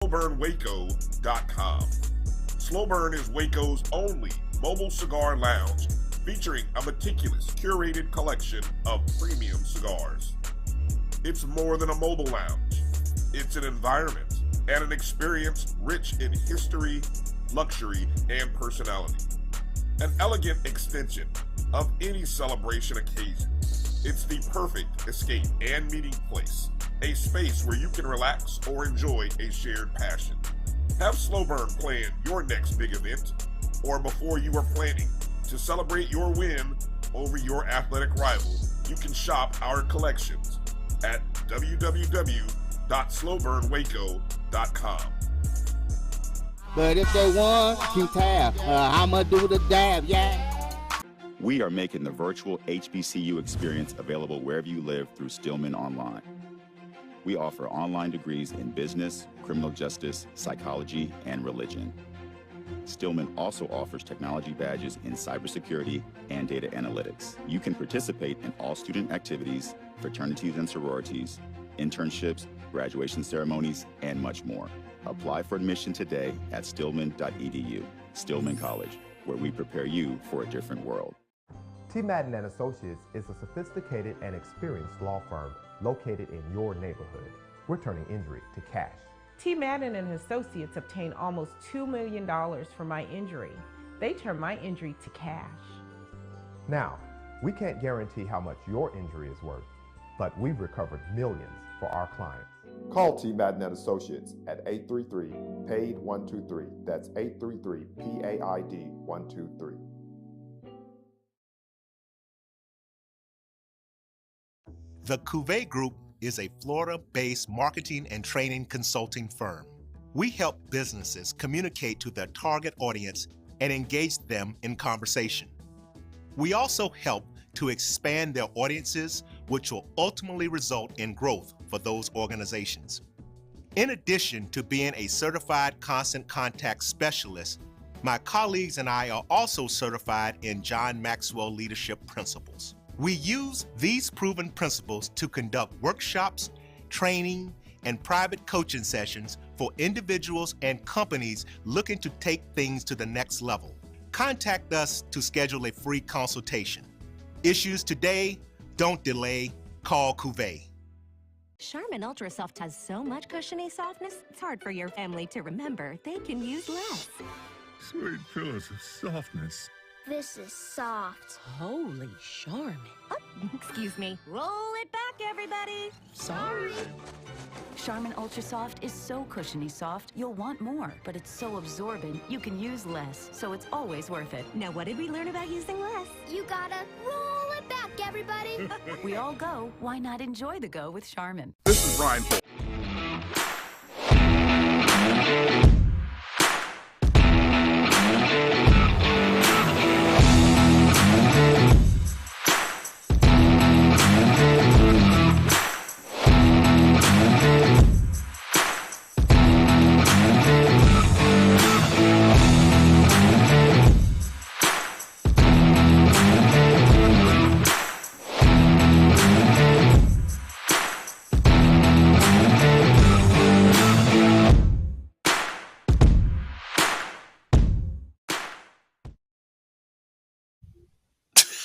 slowburnwaco.com. Slow Burn is Waco's only mobile cigar lounge featuring a meticulous, curated collection of premium cigars. It's more than a mobile lounge. It's an environment and an experience rich in history, luxury, and personality. An elegant extension of any celebration occasion. It's the perfect escape and meeting place, a space where you can relax or enjoy a shared passion. Have Slow Burn plan your next big event, or before you are planning to celebrate your win over your athletic rival, you can shop our collections at www.slowburnwaco.com. But if they want to tap, I'ma do the dab, yeah. We are making the virtual HBCU experience available wherever you live through Stillman Online. We offer online degrees in business, criminal justice, psychology, and religion. Stillman also offers technology badges in cybersecurity and data analytics. You can participate in all student activities, fraternities and sororities, internships, graduation ceremonies, and much more. Apply for admission today at stillman.edu. Stillman College, where we prepare you for a different world. T. Madden and Associates is a sophisticated and experienced law firm located in your neighborhood. We're turning injury to cash. T. Madden and Associates obtained almost $2 million for my injury. They turned my injury to cash. Now, we can't guarantee how much your injury is worth, but we've recovered millions for our clients. Call T. Madden and Associates at 833-PAID-123. That's 833-PAID-123. The Cuvée Group is a Florida-based marketing and training consulting firm. We help businesses communicate to their target audience and engage them in conversation. We also help to expand their audiences, which will ultimately result in growth for those organizations. In addition to being a certified constant contact specialist, my colleagues and I are also certified in John Maxwell Leadership Principles. We use these proven principles to conduct workshops, training, and private coaching sessions for individuals and companies looking to take things to the next level. Contact us to schedule a free consultation. Issues today, don't delay, call Cuvée. Charmin Ultra Soft has so much cushiony softness, it's hard for your family to remember they can use less. Sweet pillows of softness. This is soft. Holy Charmin. Oh, excuse me. Roll it back, everybody. Sorry. Charmin Ultra Soft is so cushiony soft, you'll want more, but it's so absorbent, you can use less, so it's always worth it. Now, what did we learn about using less? You gotta roll it back, everybody. We all go. Why not enjoy the go with Charmin? This is Ryan Paul.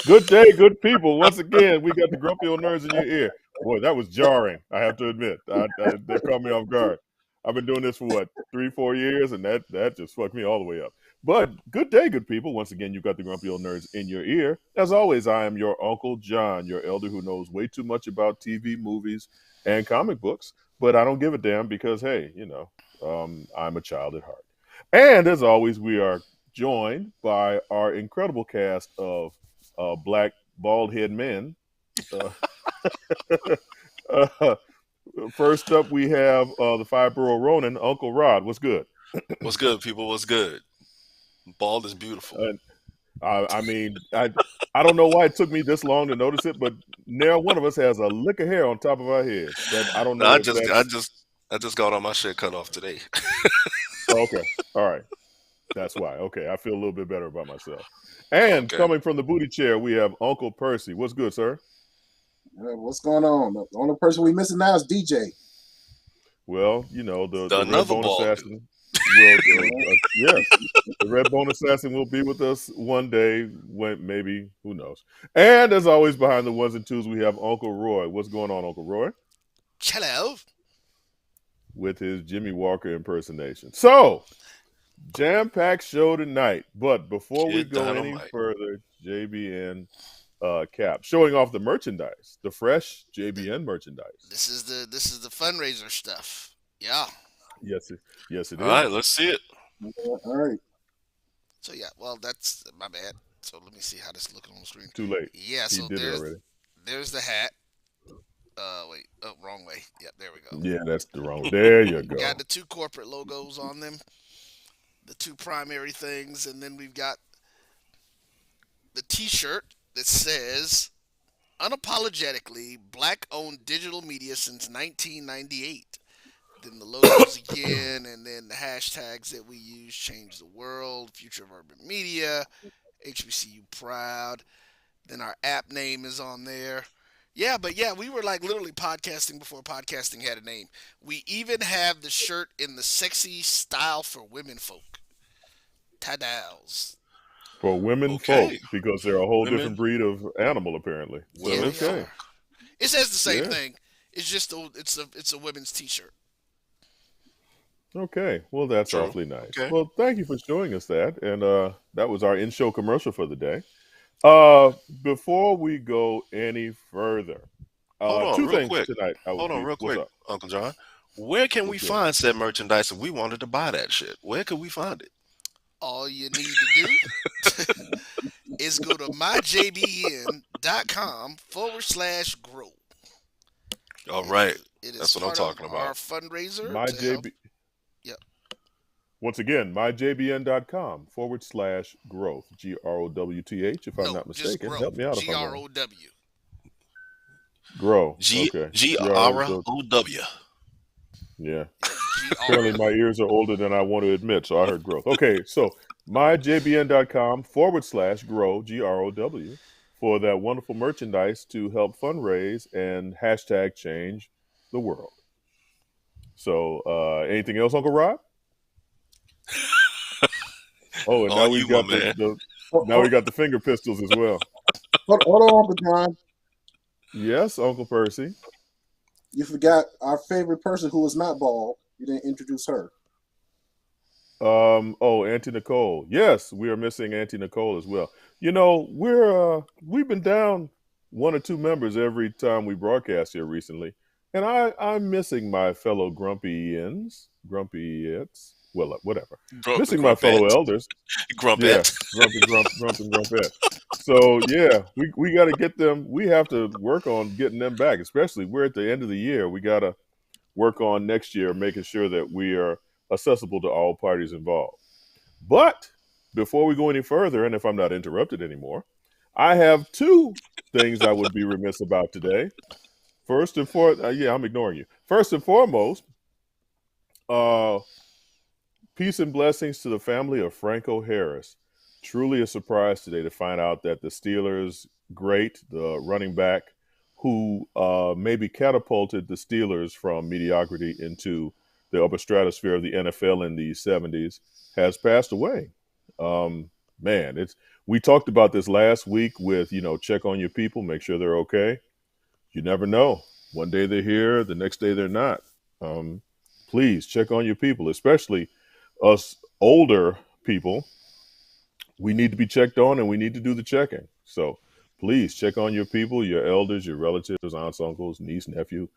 Good day, good people. Once again, we got the grumpy old nerds in your ear. Boy, that was jarring, I have to admit. That caught me off guard. I've been doing this for, what, 3-4 years, and that just fucked me all the way up. But good day, good people. Once again, you got the grumpy old nerds in your ear. As always, I am your Uncle John, your elder who knows way too much about TV, movies, and comic books. But I don't give a damn because, hey, I'm a child at heart. And as always, we are joined by our incredible cast of black bald-head men. First up, we have the five-borough Ronin, Uncle Rod. What's good? What's good, people? What's good? Bald is beautiful. I mean, I don't know why it took me this long to notice it, but now one of us has a lick of hair on top of our head. That I don't know. I just got all my shit cut off today. Okay, all right. That's why. Okay, I feel a little bit better about myself. And coming from the booty chair, we have Uncle Percy. What's good, sir? What's going on? The only person we missing now is DJ. Well, the red Another bone Baldwin. assassin will, yes, the red bone assassin will be with us one day. When maybe, who knows? And as always, behind the ones and twos, we have Uncle Roy. What's going on, Uncle Roy? Hello. With his Jimmy Walker impersonation. So, jam-packed show tonight. But before we Kid go any Dynamite. further, JBN Cap showing off the merchandise, the fresh JBN merchandise. This is the fundraiser stuff. Yeah. Yes, it is. All right, let's see it. All right. So yeah, well that's my bad. So let me see how this is looking on the screen. Too late. Yeah, He so did it already. there's the hat. Wait, wrong way. Yep, there we go. Yeah, that's the wrong. There you go. Got the two corporate logos on them, the two primary things, and then we've got the T-shirt that says unapologetically black-owned digital media since 1998. Then the logos again, and then the hashtags that we use: change the world, future of urban media, HBCU proud. Then our app name is on there. Yeah, but yeah, we were like literally podcasting before podcasting had a name. We even have the shirt in the sexy style for women folk. Tadals. For women folk, because they're a whole different breed of animal, apparently. So, Yeah, okay. It says the same Yeah. thing. It's just it's a women's T-shirt. Okay. Well, that's True. awfully nice. Okay. Well, thank you for showing us that. And that was our in-show commercial for the day. Before we go any further, Hold on, two real things quick. tonight. Hold on, real quick, What's up? Uncle John. Where can we What's up? find said merchandise if we wanted to buy that shit? Where could we find it? All you need to do is go to myjbn.com/grow. All right. It is That's what I'm part talking of about. Our fundraiser. My to help- JB. Yep. Once again, myjbn.com/growth. GROWTH, if I'm not just mistaken. grow. Help me out if I'm wrong. GROW. Grow. Okay. GROW. Yeah. Apparently my ears are older than I want to admit, so I heard growth. Okay, so myjbn.com/grow, GROW, for that wonderful merchandise to help fundraise and hashtag change the world. So anything else, Uncle Rob? Oh, and now we've got we got the finger pistols as well. Hold on, Uncle John. Yes, Uncle Percy. You forgot our favorite person who is not bald. You didn't introduce her. Auntie Nicole. Yes, we are missing Auntie Nicole as well. We've been down one or two members every time we broadcast here recently, and I'm missing my fellow grumpy-its. Well, whatever. Missing my fellow elders. Grumpet. Yeah, grumpet. So yeah, we got to get them. We have to work on getting them back. Especially we're at the end of the year. We got to work on next year, making sure that we are accessible to all parties involved. But before we go any further, and if I'm not interrupted anymore, I have two things I would be remiss about today. First and foremost, I'm ignoring you. First and foremost, peace and blessings to the family of Franco Harris. Truly a surprise today to find out that the Steelers' great, the running back, who maybe catapulted the Steelers from mediocrity into the upper stratosphere of the NFL in the 70s, has passed away. We talked about this last week with, check on your people, make sure they're okay. You never know. One day they're here, the next day they're not. Please check on your people, especially us older people. We need to be checked on and we need to do the checking. So please check on your people, your elders, your relatives, aunts, uncles, niece, nephew,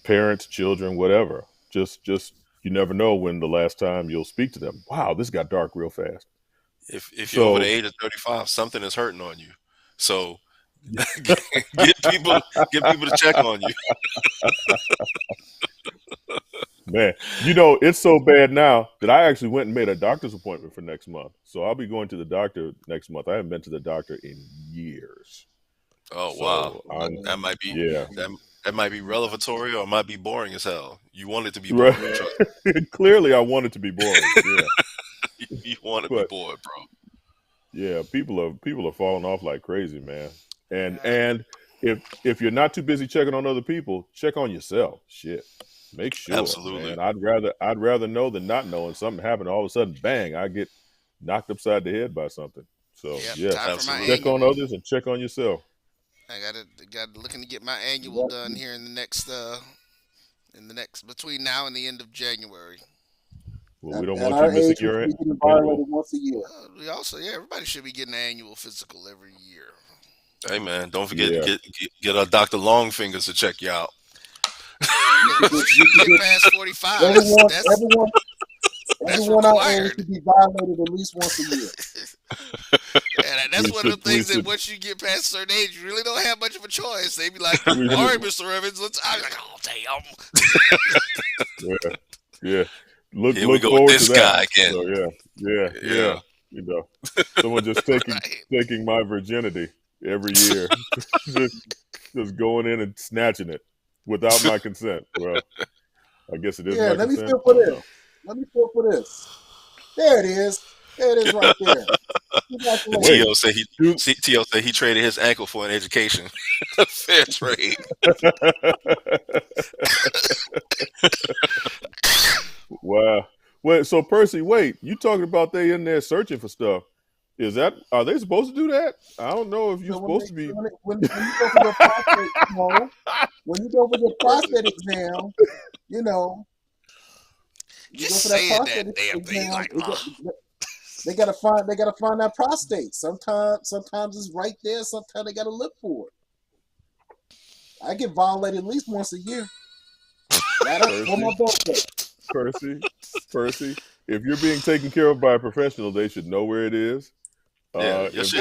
parents, children, whatever. Just you never know when the last time you'll speak to them. Wow, this got dark real fast. If you're over the age of 35, something is hurting on you. So get people to check on you. Man, it's so bad now that I actually went and made a doctor's appointment for next month. So I'll be going to the doctor next month. I haven't been to the doctor in years. Oh, So wow. That might be that might be revelatory or it might be boring as hell. You want it to be boring. Right. Clearly I want it to be boring. Yeah. You want to be bored, bro. Yeah, people are falling off like crazy, man. And if you're not too busy checking on other people, check on yourself. Shit. Make sure, Absolutely. man. I'd rather know than not know, and something happened. All of a sudden, bang! I get knocked upside the head by something. So yes, time for my check on annual. others and check on yourself. I got looking to get my annual done here in the next between now and the end of January. Well, we don't At want you our missing age, we your should be getting annual. violated once a year. We also, everybody should be getting an annual physical every year. Hey man, don't forget get Dr. Longfingers to check you out. Once you get past 45, everyone our age should be violated at least once a year. And that's one of the things that once you get past a certain age, you really don't have much of a choice. They be like, "All right, Mr. Evans, I'm like, oh damn." Yeah. Look we go forward with this to that. guy again. So, yeah. You know, someone just taking my virginity every year, just going in and snatching it without my consent. Well, I guess it is. Yeah, my let me consent. feel for this. Let me feel for this. There it is. There it is, right there. T.O. said he traded his ankle for an education. Fair trade. Wow. Wait, so Percy, you talking about they in there searching for stuff? Are they supposed to do that? I don't know if you're supposed to be. When you go for your prostate, when you go for your prostate exam, you go for that prostate exam. They gotta find that prostate. Sometimes it's right there. Sometimes they gotta look for it. I get violated at least once a year. Right on my birthday. Percy, if you're being taken care of by a professional, they should know where it is. If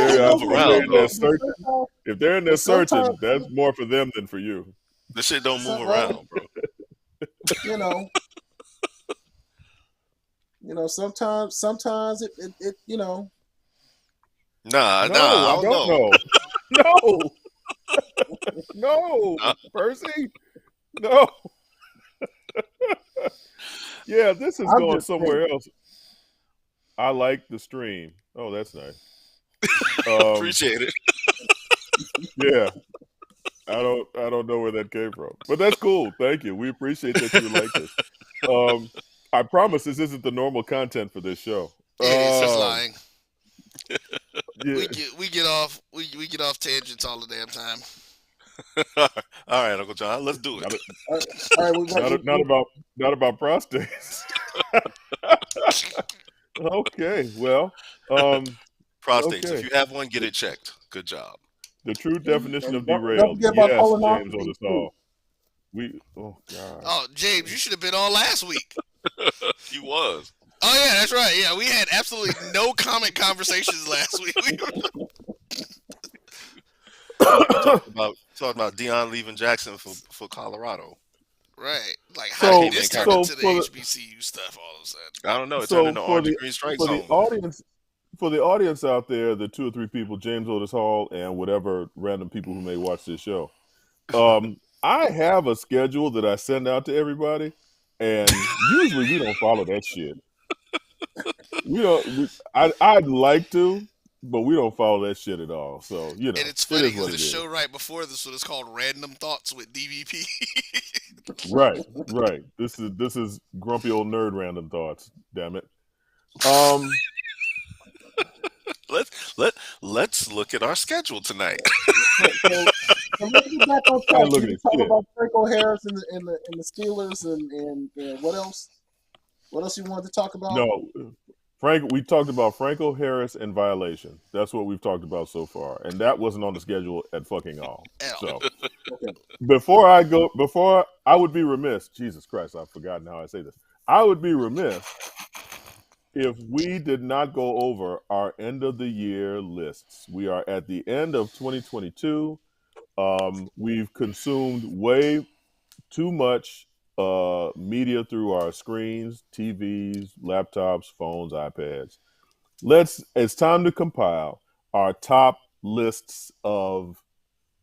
they're in there searching, that's more for them than for you. This shit don't move around, bro. Sometimes it Nah, I don't know. No, Percy, no. Yeah, this is going somewhere else. I like the stream. Oh, that's nice. Appreciate it. Yeah. I don't know where that came from. But that's cool. Thank you. We appreciate that you like this. I promise this isn't the normal content for this show. It's just lying. Yeah. We get off tangents all the damn time. All right, Uncle John, let's do it. Not about prostates. Okay, well, prostates. Okay. If you have one, get it checked. Good job. The true definition of derailed. Yes, James on this all. Oh God. Oh, James, you should have been on last week. He was. Oh yeah, that's right. Yeah, we had absolutely no comment conversations last week. Talking about Deion leaving Jackson for Colorado. Right. Like how did this turn into the HBCU stuff all of a sudden? I don't know. It turned into Orange Green Strike Zone. For the audience out there, the 2 or 3 people, James Otis Hall and whatever random people who may watch this show, I have a schedule that I send out to everybody, and usually we don't follow that shit. I'd like to, but we don't follow that shit at all. So, and it's funny because the show right before this one is called Random Thoughts with DVP. Right. This is grumpy old nerd random thoughts. Damn it. Let's look at our schedule tonight. So let's get back on track. We talk about Franco Harris and the Steelers and what else? What else you wanted to talk about? No, we talked about Franco Harris and violation. That's what we've talked about so far, and that wasn't on the schedule at fucking all. So before I would be remiss. Jesus Christ, I've forgotten how I say this. I would be remiss if we did not go over our end of the year lists. We are at the end of 2022. We've consumed way too much media through our screens, TVs, laptops, phones, iPads. It's time to compile our top lists of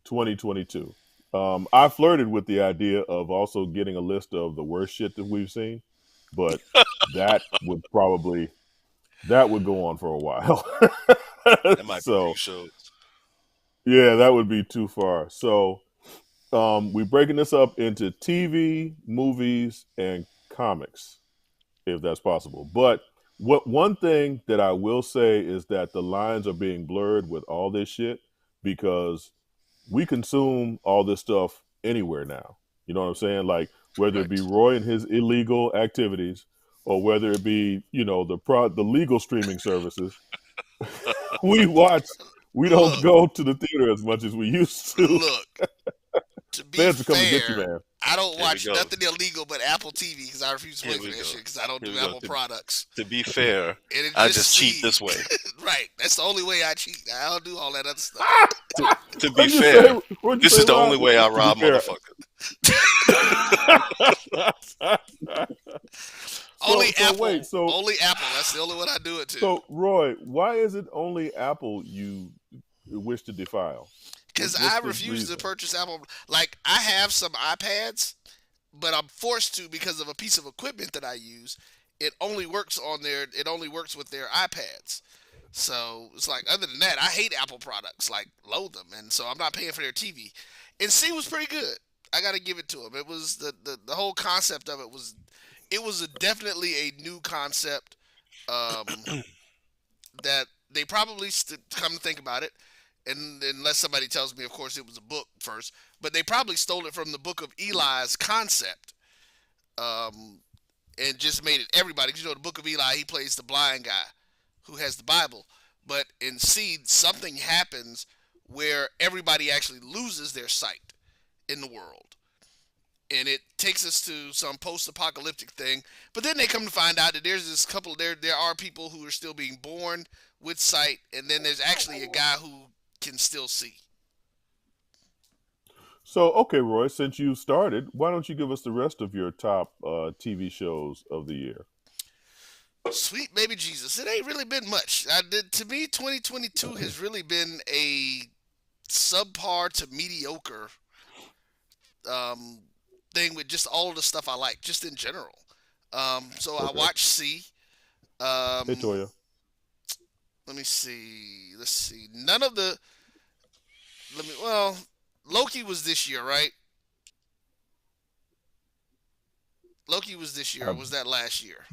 2022. I flirted with the idea of also getting a list of the worst shit that we've seen, but that would go on for a while. That might be 2 shows. Yeah, that would be too far. So we're breaking this up into TV, movies, and comics, if that's possible. But one thing that I will say is that the lines are being blurred with all this shit because we consume all this stuff anywhere now. You know what I'm saying? Like whether it be Roy and his illegal activities, or whether it be the legal streaming services, we watch. We don't go to the theater as much as we used to. Look, to be Fans are coming to fair, get you, man. I don't watch nothing illegal but Apple TV because I refuse to pay for that shit because I don't do Apple products. To be fair, I just cheat this way. Right. That's the only way I cheat. I don't do all that other stuff. To be fair, this is the only way I rob motherfuckers. Only Apple. Only Apple. That's the only one I do it to. So, Roy, why is it only Apple you wish to defile? Because I refuse to purchase Apple. Like, I have some iPads, but I'm forced to because of a piece of equipment that I use. It only works on it only works with their iPads. So it's like, other than that, I hate Apple products, like loathe them, and so I'm not paying for their TV. And C was pretty good. I got to give it to them. It was the whole concept of it was definitely a new concept that they probably come to think about it. And unless somebody tells me, of course, it was a book first, but they probably stole it from the Book of Eli's concept, and just made it everybody. You know, the Book of Eli, he plays the blind guy who has the Bible, but in Seed, something happens where everybody actually loses their sight in the world, and it takes us to some post-apocalyptic thing. But then they come to find out that there's this couple. There are people who are still being born with sight, and then there's actually a guy who can still see. So, okay, Roy, since you started, why don't you give us the rest of your top TV shows of the year? Sweet baby Jesus. It ain't really been much. To me, 2022 has really been a subpar to mediocre thing with just all of the stuff I like, just in general. So I watched C. Hey, Toya. Let me see. Let's see. None of the. Well, Loki was this year, right? Loki was this year, or was that last year?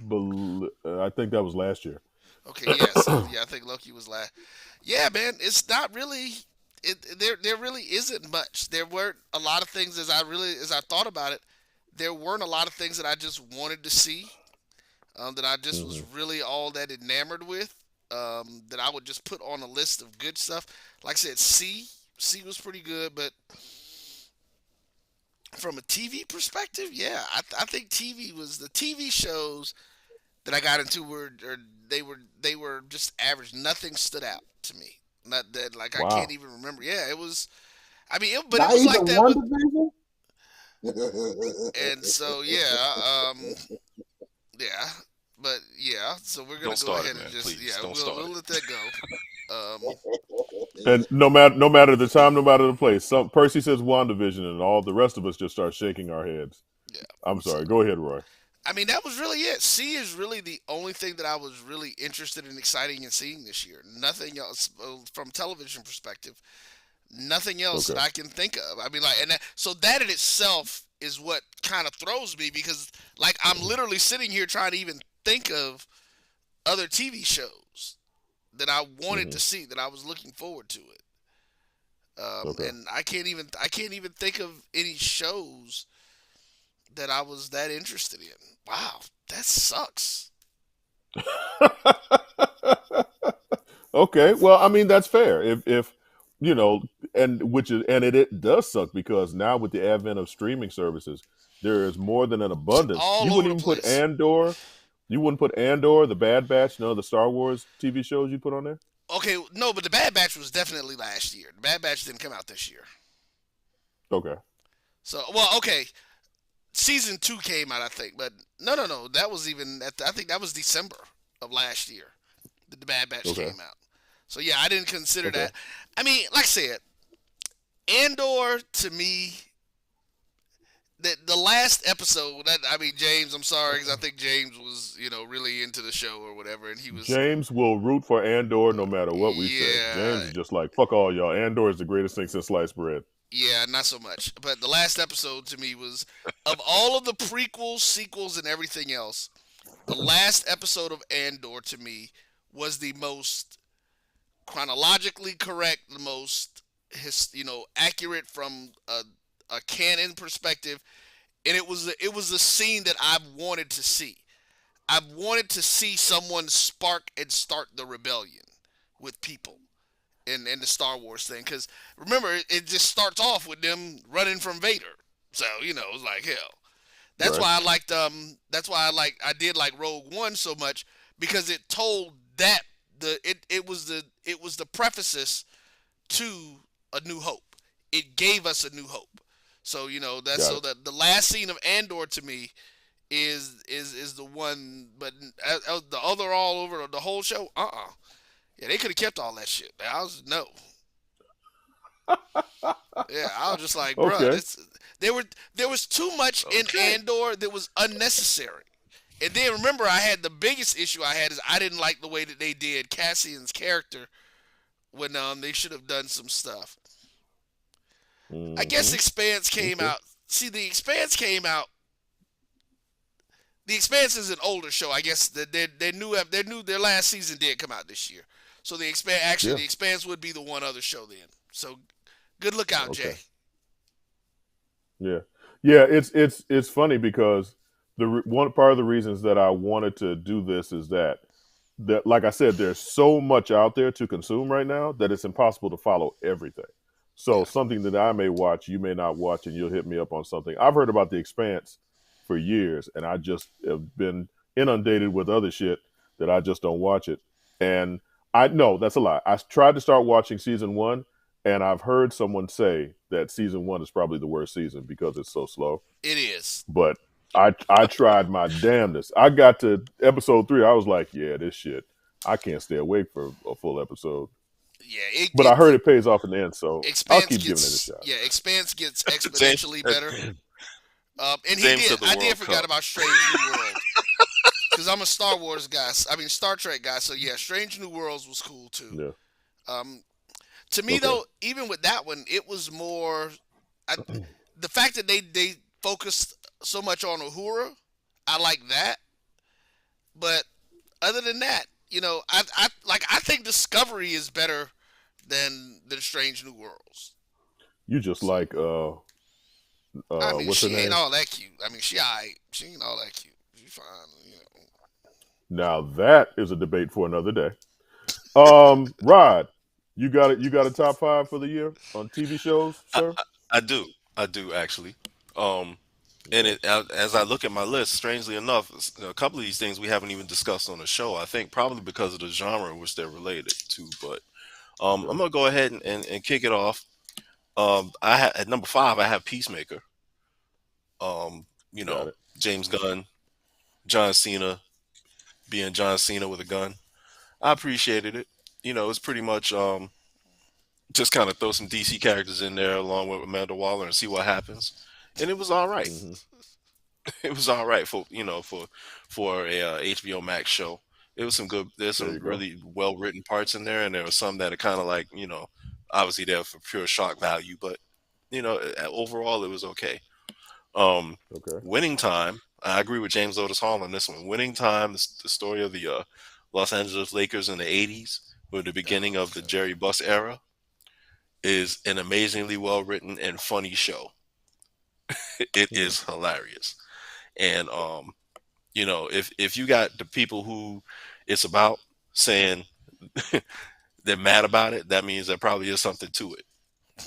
I think that was last year. Okay, yeah. So, yeah, I think Loki was last. Yeah, man, it's not really. There really isn't much. There weren't a lot of things as I thought about it. There weren't a lot of things that I just wanted to see. That I just was really all that enamored with. That I would just put on a list of good stuff. Like I said, C was pretty good, but from a TV perspective, yeah, I think the TV shows that I got into were just average. Nothing stood out to me. Not that I can't even remember. Yeah, it was. I mean, but it was like that. And so yeah. But yeah, so we're gonna go ahead and just we'll let that go. And no matter the time, no matter the place. Percy says WandaVision, and all the rest of us just start shaking our heads. Yeah, I'm sorry. Go ahead, Roy. I mean, that was really it. C is really the only thing that I was really interested in, exciting in seeing this year. Nothing else from television perspective. Nothing else that I can think of. I mean, so that in itself is what kind of throws me because, I'm literally sitting here trying to even think of other TV shows that I wanted to see, that I was looking forward to it. And I can't even think of any shows that I was that interested in. Wow, that sucks. Okay, well, I mean that's fair. If it does suck because now with the advent of streaming services, there is more than an abundance. You wouldn't even put Andor. You wouldn't put Andor, The Bad Batch, the Star Wars TV shows you put on there? Okay, no, but The Bad Batch was definitely last year. The Bad Batch didn't come out this year. Okay. So, okay. Season 2 came out, I think, but no. That was I think that was December of last year that The Bad Batch came out. So, yeah, I didn't consider that. I mean, like I said, Andor, to me, the last episode, James, I'm sorry, because I think James was, really into the show or whatever, and he was... James will root for Andor no matter what we say. James is just like, fuck all y'all. Andor is the greatest thing since sliced bread. Yeah, not so much. But the last episode to me was, of all of the prequels, sequels, and everything else, the last episode of Andor to me was the most chronologically correct, the most accurate from a canon perspective, and it was a scene that I wanted to see. I wanted to see someone spark and start the rebellion with people in the Star Wars thing, because remember it just starts off with them running from Vader, so it was like hell. That's Right. why I liked I did like Rogue One so much, because it told that it was the prefaces to A New Hope. It gave us A New Hope. So that's Got so it. that the last scene of Andor to me is the one, but the other all over the whole show, yeah, they could have kept all that shit. I was no. Yeah, I was just like, bruh, Okay. there was too much in Okay. Andor that was unnecessary. And then remember, I had the biggest issue I had is I didn't like the way that they did Cassian's character when they should have done some stuff. I guess Mm-hmm. Expanse came Okay. out. See, the Expanse came out. The Expanse is an older show. I guess they knew their last season did come out this year. So Yeah. the Expanse would be the one other show then. So good lookout, Okay. Jay. Yeah. Yeah. It's funny because one part of the reasons that I wanted to do this is that like I said, there's so much out there to consume right now that it's impossible to follow everything. So Yeah. something that I may watch, you may not watch, and you'll hit me up on something. I've heard about The Expanse for years, and I just have been inundated with other shit that I just don't watch it. And I no, that's a lie. I tried to start watching season one, and I've heard someone say that season one is probably the worst season because it's so slow. It is. But I tried my damnedest. I got to episode 3. I was like, yeah, this shit. I can't stay awake for a full episode. Yeah, But I heard it pays off in the end, so I'll Expanse keep giving it a gets shot. Expanse gets James, exponentially better. And James said the I World did forget Cup. about Strange New World, because I'm a Star Wars guy. I mean Star Trek guy. So yeah, Strange New Worlds was cool too. Yeah. To me Okay. though, even with that one, it was more the fact that they focused so much on Uhura. I like that, but other than that, I think Discovery is better than Strange New Worlds. You just like I mean, what's her she ain't name? all that cute. I mean, she alright. She ain't all that cute. She fine. Now that is a debate for another day. Rod, you got it. You got a top 5 for the year on TV shows, sir? I do. I do actually. And as I look at my list, strangely enough, a couple of these things we haven't even discussed on the show. I think probably because of the genre in which they're related to. But I'm gonna go ahead and kick it off. At number 5, I have Peacemaker. Got it. James Gunn, John Cena being John Cena with a gun. I appreciated it. It's pretty much just kind of throw some DC characters in there along with Amanda Waller and see what happens. And it was all right. Mm-hmm. It was all right for for a HBO Max show. It was some good. There's There some you go. really well written parts in there, and there were some that are kind of like obviously there for pure shock value, but overall it was okay. Okay. Winning Time. I agree with James Otis Hall on this one. Winning Time, the story of the Los Angeles Lakers in the '80s, with the beginning of the Jerry Buss era, is an amazingly well written and funny show. It is hilarious. And if you got the people who it's about saying they're mad about it, that means there probably is something to it.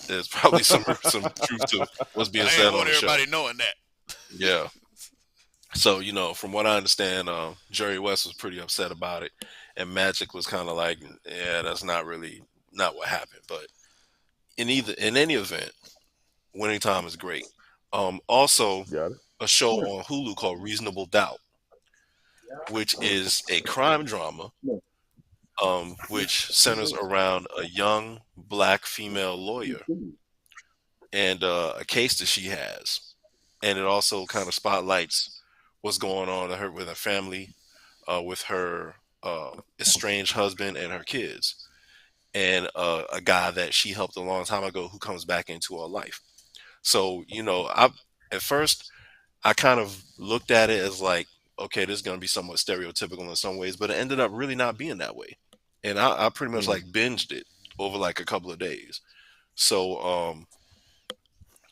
There's probably some truth to what's being I said ain't on want the show. everybody knowing that. Yeah. So from what I understand, Jerry West was pretty upset about it, and Magic was kind of like, yeah, that's not what happened. But in any event, Winning Time is great. Also, Got it. a show on Hulu called Reasonable Doubt, which is a crime drama, which centers around a young black female lawyer and a case that she has, and it also kind of spotlights what's going on with her family, with her estranged husband and her kids. and a guy that she helped a long time ago who comes back into her life. So, at first I kind of looked at it as like, okay, this is going to be somewhat stereotypical in some ways, but it ended up really not being that way. And I pretty much like binged it over like a couple of days. So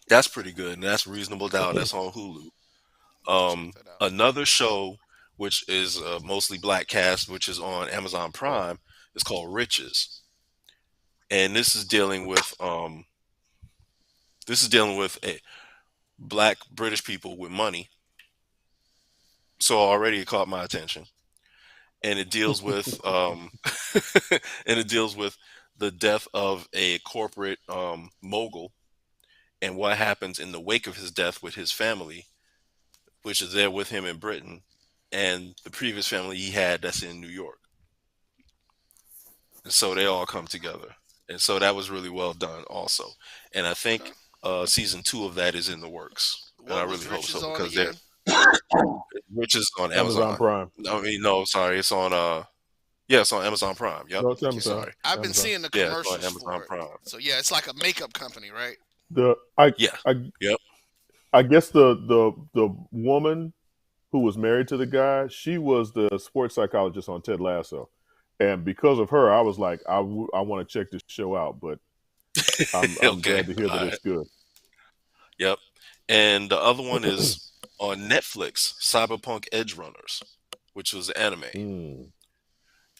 that's pretty good, and that's Reasonable Doubt. That's on Hulu. Another show, which is mostly black cast, which is on Amazon Prime, is called Riches, and this is dealing with a black British people with money. So already it caught my attention, and it deals with and it deals with the death of a corporate mogul and what happens in the wake of his death with his family, which is there with him in Britain, and the previous family he had that's in New York. And so they all come together. And so that was really well done also. And I think season 2 of that is in the works. And I really hope so, because they're Riches on Amazon Prime. I mean, no, sorry, it's on it's on Amazon Prime. Yep. No, it's Amazon. Sorry. I've been seeing the commercials it's on Amazon for Prime. it. So yeah, it's like a makeup company, right? Yep. I guess the woman who was married to the guy, she was the sports psychologist on Ted Lasso, and because of her, I was like, I want to check this show out. But I'm glad to hear that it's good. Yep. And the other one is on Netflix, Cyberpunk Edge Runners, which was anime.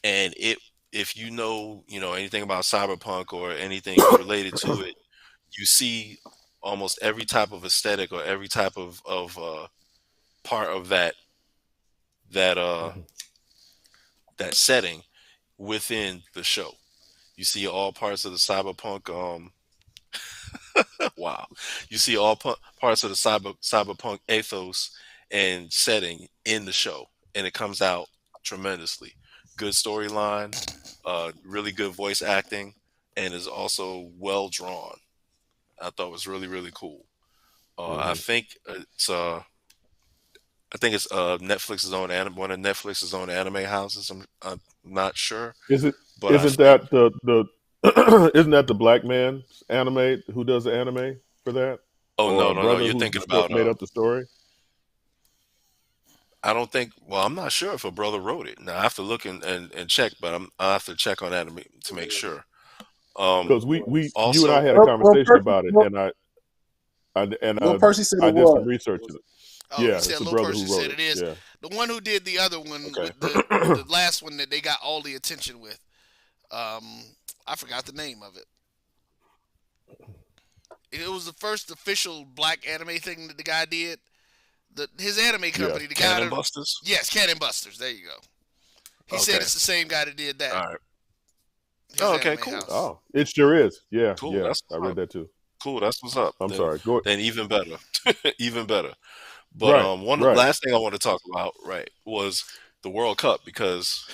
And if you know anything about cyberpunk or anything related to it, you see almost every type of aesthetic or every type of part of that setting within the show. You see all parts of the cyberpunk wow. You see all parts of the cyberpunk ethos and setting in the show, and it comes out tremendously. Good storyline, really good voice acting, and is also well drawn. I thought it was really, really cool. I think it's Netflix's own one of Netflix's own anime houses. I'm not sure. Isn't that the black man anime who does the anime for that? Oh, no, you're thinking about made up the story. I don't think. Well, I'm not sure if a brother wrote it. Now I have to look and check, but I have to check on that to make sure. Because you also, and I had a conversation about it, and Lil Percy said I it did was. some research. Yeah, it's the Lil brother Percy who wrote said it is. Yeah. The one who did the other one, with the last one that they got all the attention with. I forgot the name of it. It was the first official black anime thing that the guy did. His anime company, the guy Cannon Busters? Yes, Cannon Busters. There you go. He said it's the same guy that did that. All right. Okay, cool. House. Oh, it sure is. Yeah, cool. Yeah, I read that too. Cool, that's what's up. I'm sorry. Go ahead. Then even better, even better. But last thing I want to talk about, was the World Cup, because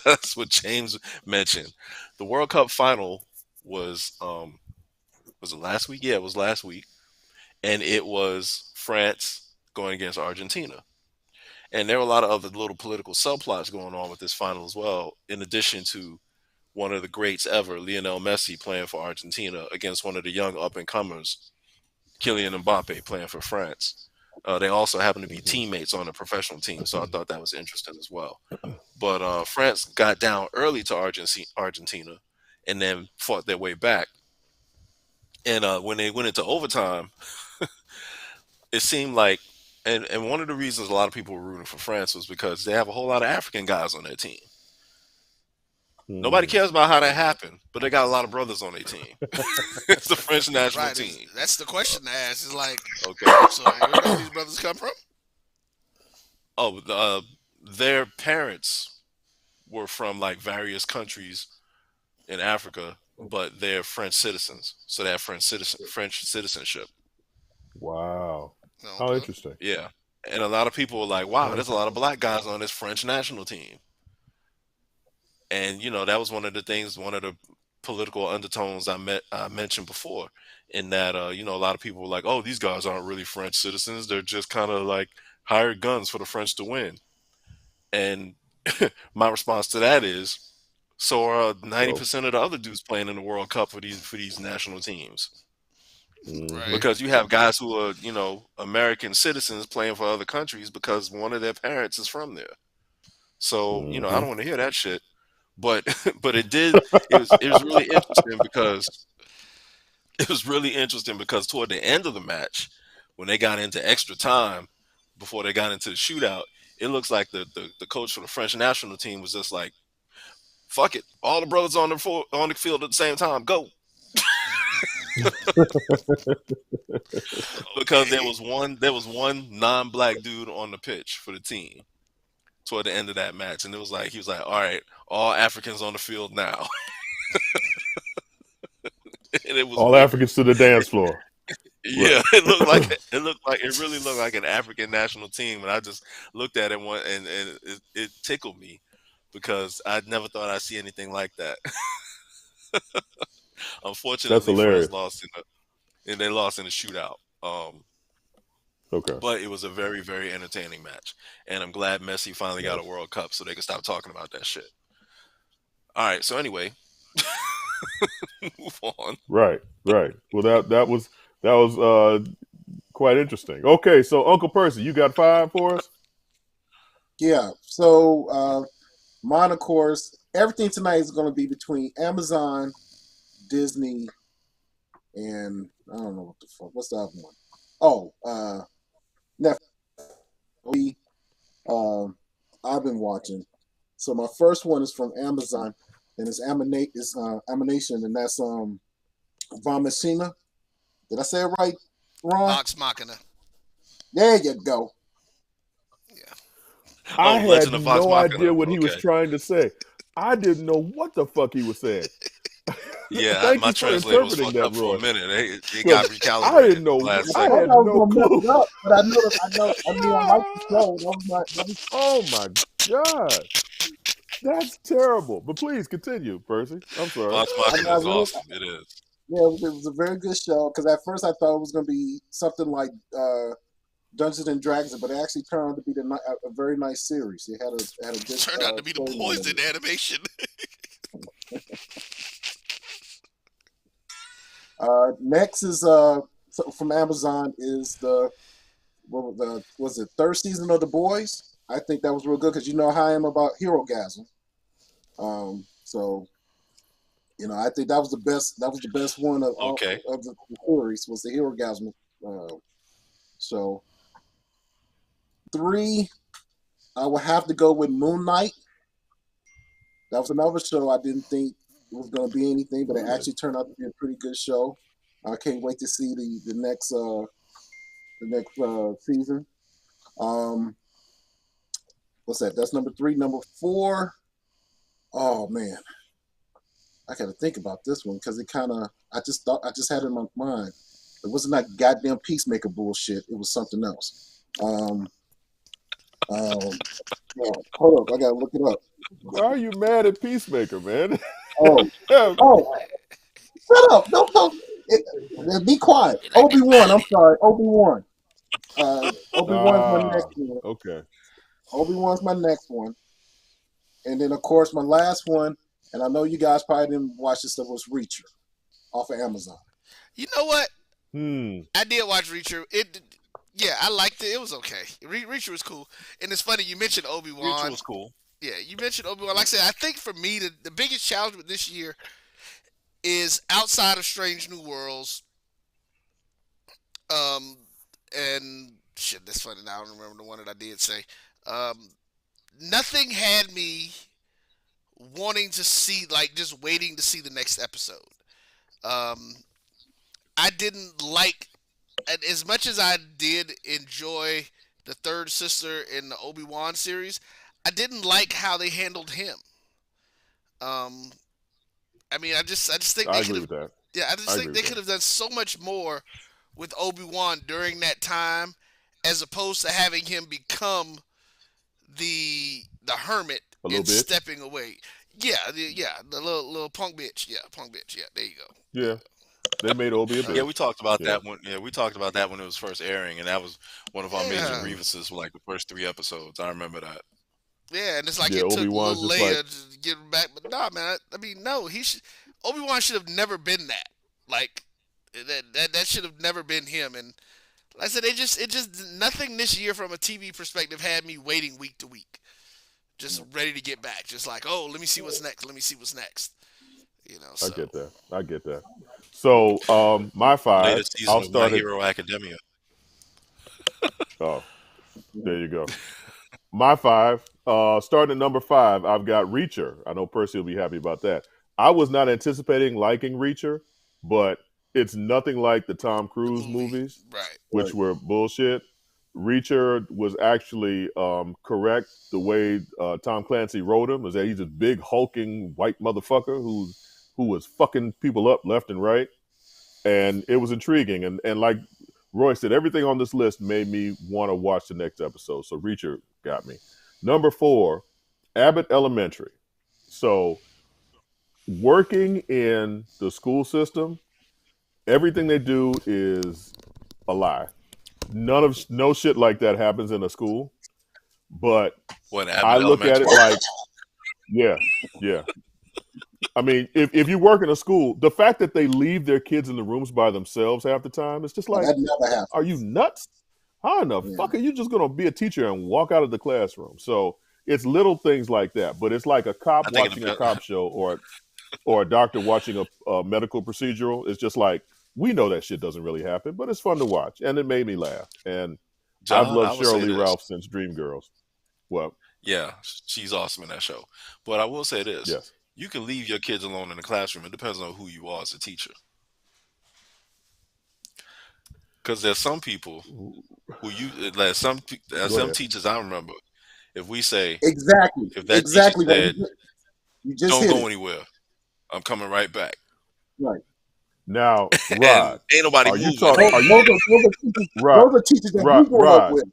that's what James mentioned. The World Cup final was it last week? Yeah, it was last week, and it was France going against Argentina. And there were a lot of other little political subplots going on with this final as well, in addition to one of the greats ever, Lionel Messi, playing for Argentina against one of the young up-and-comers, Kylian Mbappe, playing for France. They also happen to be teammates on a professional team, so I thought that was interesting as well. But France got down early to Argentina and then fought their way back. And when they went into overtime, it seemed like, and one of the reasons a lot of people were rooting for France was because they have a whole lot of African guys on their team. Nobody cares about how that happened, but they got a lot of brothers on their team. It's the French national team. That's the question to ask. Is like, okay, so where do these brothers come from? Oh, their parents were from like various countries in Africa, but they're French citizens, so they have French citizenship. Wow, how interesting. Yeah, and a lot of people were like, "Wow, there's a lot of black guys on this French national team." And that was one of the political undertones I mentioned before, in that a lot of people were like, "Oh, these guys aren't really French citizens; they're just kind of like hired guns for the French to win." And my response to that is, So are 90% of the other dudes playing in the World Cup for these national teams. Right. Because you have guys who are, American citizens playing for other countries because one of their parents is from there. So, I don't want to hear that shit. But but it was really interesting because toward the end of the match, when they got into extra time before they got into the shootout, it looks like the coach for the French national team was just like, fuck it, all the brothers on the field at the same time, go. Because there was one non-black dude on the pitch for the team toward the end of that match, and he was like, all right, all Africans on the field now. And it was all weird. Africans to the dance floor. Yeah, right. it really looked like an African national team, and I just looked at it and it tickled me because I never thought I'd see anything like that. Unfortunately, France lost and they lost in a shootout. Okay. But it was a very, very entertaining match. And I'm glad Messi finally got a World Cup so they can stop talking about that shit. All right, so anyway, move on. Right. Well, that was quite interesting. Okay, so Uncle Percy, you got 5 for us? Yeah. So mine, of course, everything tonight is going to be between Amazon, Disney, and I don't know what the fuck. What's the other one? Oh, Netflix. I've been watching. So my first one is from Amazon, and it's Animation, and that's Vamachina. Did I say it right, Ron? Vox Machina. There you go. Yeah. I had no idea what he was trying to say. I didn't know what the fuck he was saying. Yeah, my translator was fucked up for a minute. It got recalibrated. I didn't know. I had no clue. Up, but I knew I liked the show. Oh my god, that's terrible. But please continue, Percy. I'm sorry. Vox Machina is awesome. It is. Yeah, it was a very good show because at first I thought it was going to be something like Dungeons and Dragons, but it actually turned out to be a very nice series. It had a good. Turned out to be the boys in animation. Next is from Amazon is was it third season of The Boys? I think that was real good because you know how I am about Hero-gasm. So I think that was the best. That was the best one of the series was the Hero-gasm show. 3, I would have to go with Moon Knight. That was another show I didn't think it was going to be anything, but it actually turned out to be a pretty good show. I can't wait to see the next season. What's that? That's number 3. Number 4. Oh man, I got to think about this one because I just had it in my mind. It wasn't that goddamn Peacemaker bullshit. It was something else. Hold up, I gotta look it up. Why are you mad at Peacemaker, man? Oh, shut up! Don't be quiet. Obi-Wan. I'm sorry, Obi-Wan. Obi-Wan's my next one. Okay. Obi-Wan's my next one, and then of course my last one. And I know you guys probably didn't watch this stuff was Reacher, off of Amazon. You know what? I did watch Reacher. Yeah, I liked it. It was okay. Reacher was cool. And it's funny, you mentioned Obi-Wan. Reacher was cool. Yeah, you mentioned Obi-Wan. Like I said, I think for me, the biggest challenge with this year is outside of Strange New Worlds. And shit, that's funny. Now I don't remember the one that I did say. Nothing had me wanting to see, just waiting to see the next episode. I didn't like, as much as I did enjoy the third sister in the Obi-Wan series, I didn't like how they handled him. I just think I agree with that. Yeah, I just think they could have done so much more with Obi-Wan during that time, as opposed to having him become the hermit and stepping away. Yeah, the little punk bitch. Yeah, there you go. Yeah. They made Obi a bitch. Yeah, we talked about that one. Yeah, we talked about that when it was first airing, and that was one of our major grievances for the first 3 episodes. I remember that. Yeah, and it's like it took little Leia to get him back. But nah, man. I mean, no. Obi-Wan should have never been that. Like that should have never been him. And like I said, it just nothing this year from a TV perspective had me waiting week to week, just ready to get back. Just like, oh, let me see what's next. Let me see what's next. You know. So. I get that. So my 5. Latest season of My Hero Academia. Oh, there you go. My 5. Starting at number 5, I've got Reacher. I know Percy will be happy about that. I was not anticipating liking Reacher, but it's nothing like the Tom Cruise movies, which were bullshit. Reacher was actually correct. The way Tom Clancy wrote him is that he's a big hulking white motherfucker who was fucking people up left and right, and it was intriguing. And like Roy said, everything on this list made me want to watch the next episode. So Reacher got me. Number 4, Abbott Elementary. So working in the school system, everything they do is a lie. No shit like that happens in a school. But I look at it like, yeah. I mean, if you work in a school, the fact that they leave their kids in the rooms by themselves half the time, it's just like, are you nuts? How in the fuck are you just going to be a teacher and walk out of the classroom? So it's little things like that. But it's like a cop watching a cop show or a doctor watching a medical procedural. It's just like, we know that shit doesn't really happen, but it's fun to watch. And it made me laugh. And I've loved Cheryl Lee Ralph since Dreamgirls. Well, yeah, she's awesome in that show. But I will say this. Yes. You can leave your kids alone in the classroom. It depends on who you are as a teacher. Because there's some people who some teachers I remember, if we say exactly, if that exactly, teacher said, you just don't go anywhere, I'm coming right back. Right. Now, Rod, ain't nobody are moving. you talking? Those are teachers that we grew up with.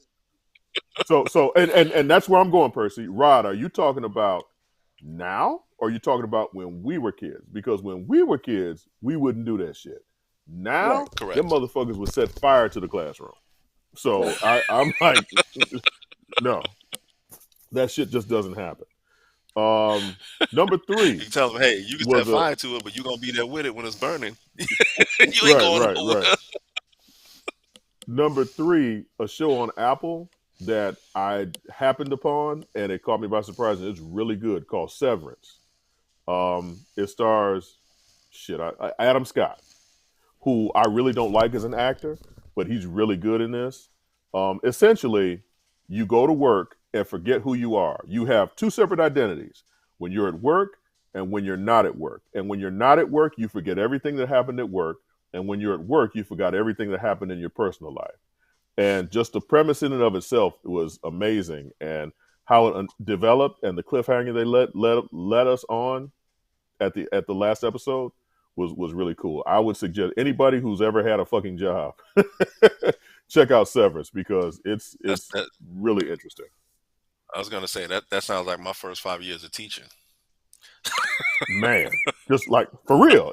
So, and that's where I'm going, Percy. Rod, are you talking about now, or are you talking about when we were kids? Because when we were kids, we wouldn't do that shit. Now, them motherfuckers would set fire to the classroom. So I'm like, no, that shit just doesn't happen. Number 3. You tell them, hey, you can set fire to it, but you're gonna be there with it when it's burning. You ain't going nowhere. Number 3, a show on Apple that I happened upon and it caught me by surprise, and it's really good, called Severance. It stars Adam Scott, who I really don't like as an actor, but he's really good in this. Essentially, you go to work and forget who you are. You have 2 separate identities: when you're at work and when you're not at work. And when you're not at work, you forget everything that happened at work. And when you're at work, you forgot everything that happened in your personal life. And just the premise in and of itself was amazing, and how it developed and the cliffhanger they let us on at the last episode was really cool. I would suggest anybody who's ever had a fucking job check out Severance, because it's really interesting. I was gonna say that sounds like my first 5 years of teaching. Man, just like for real.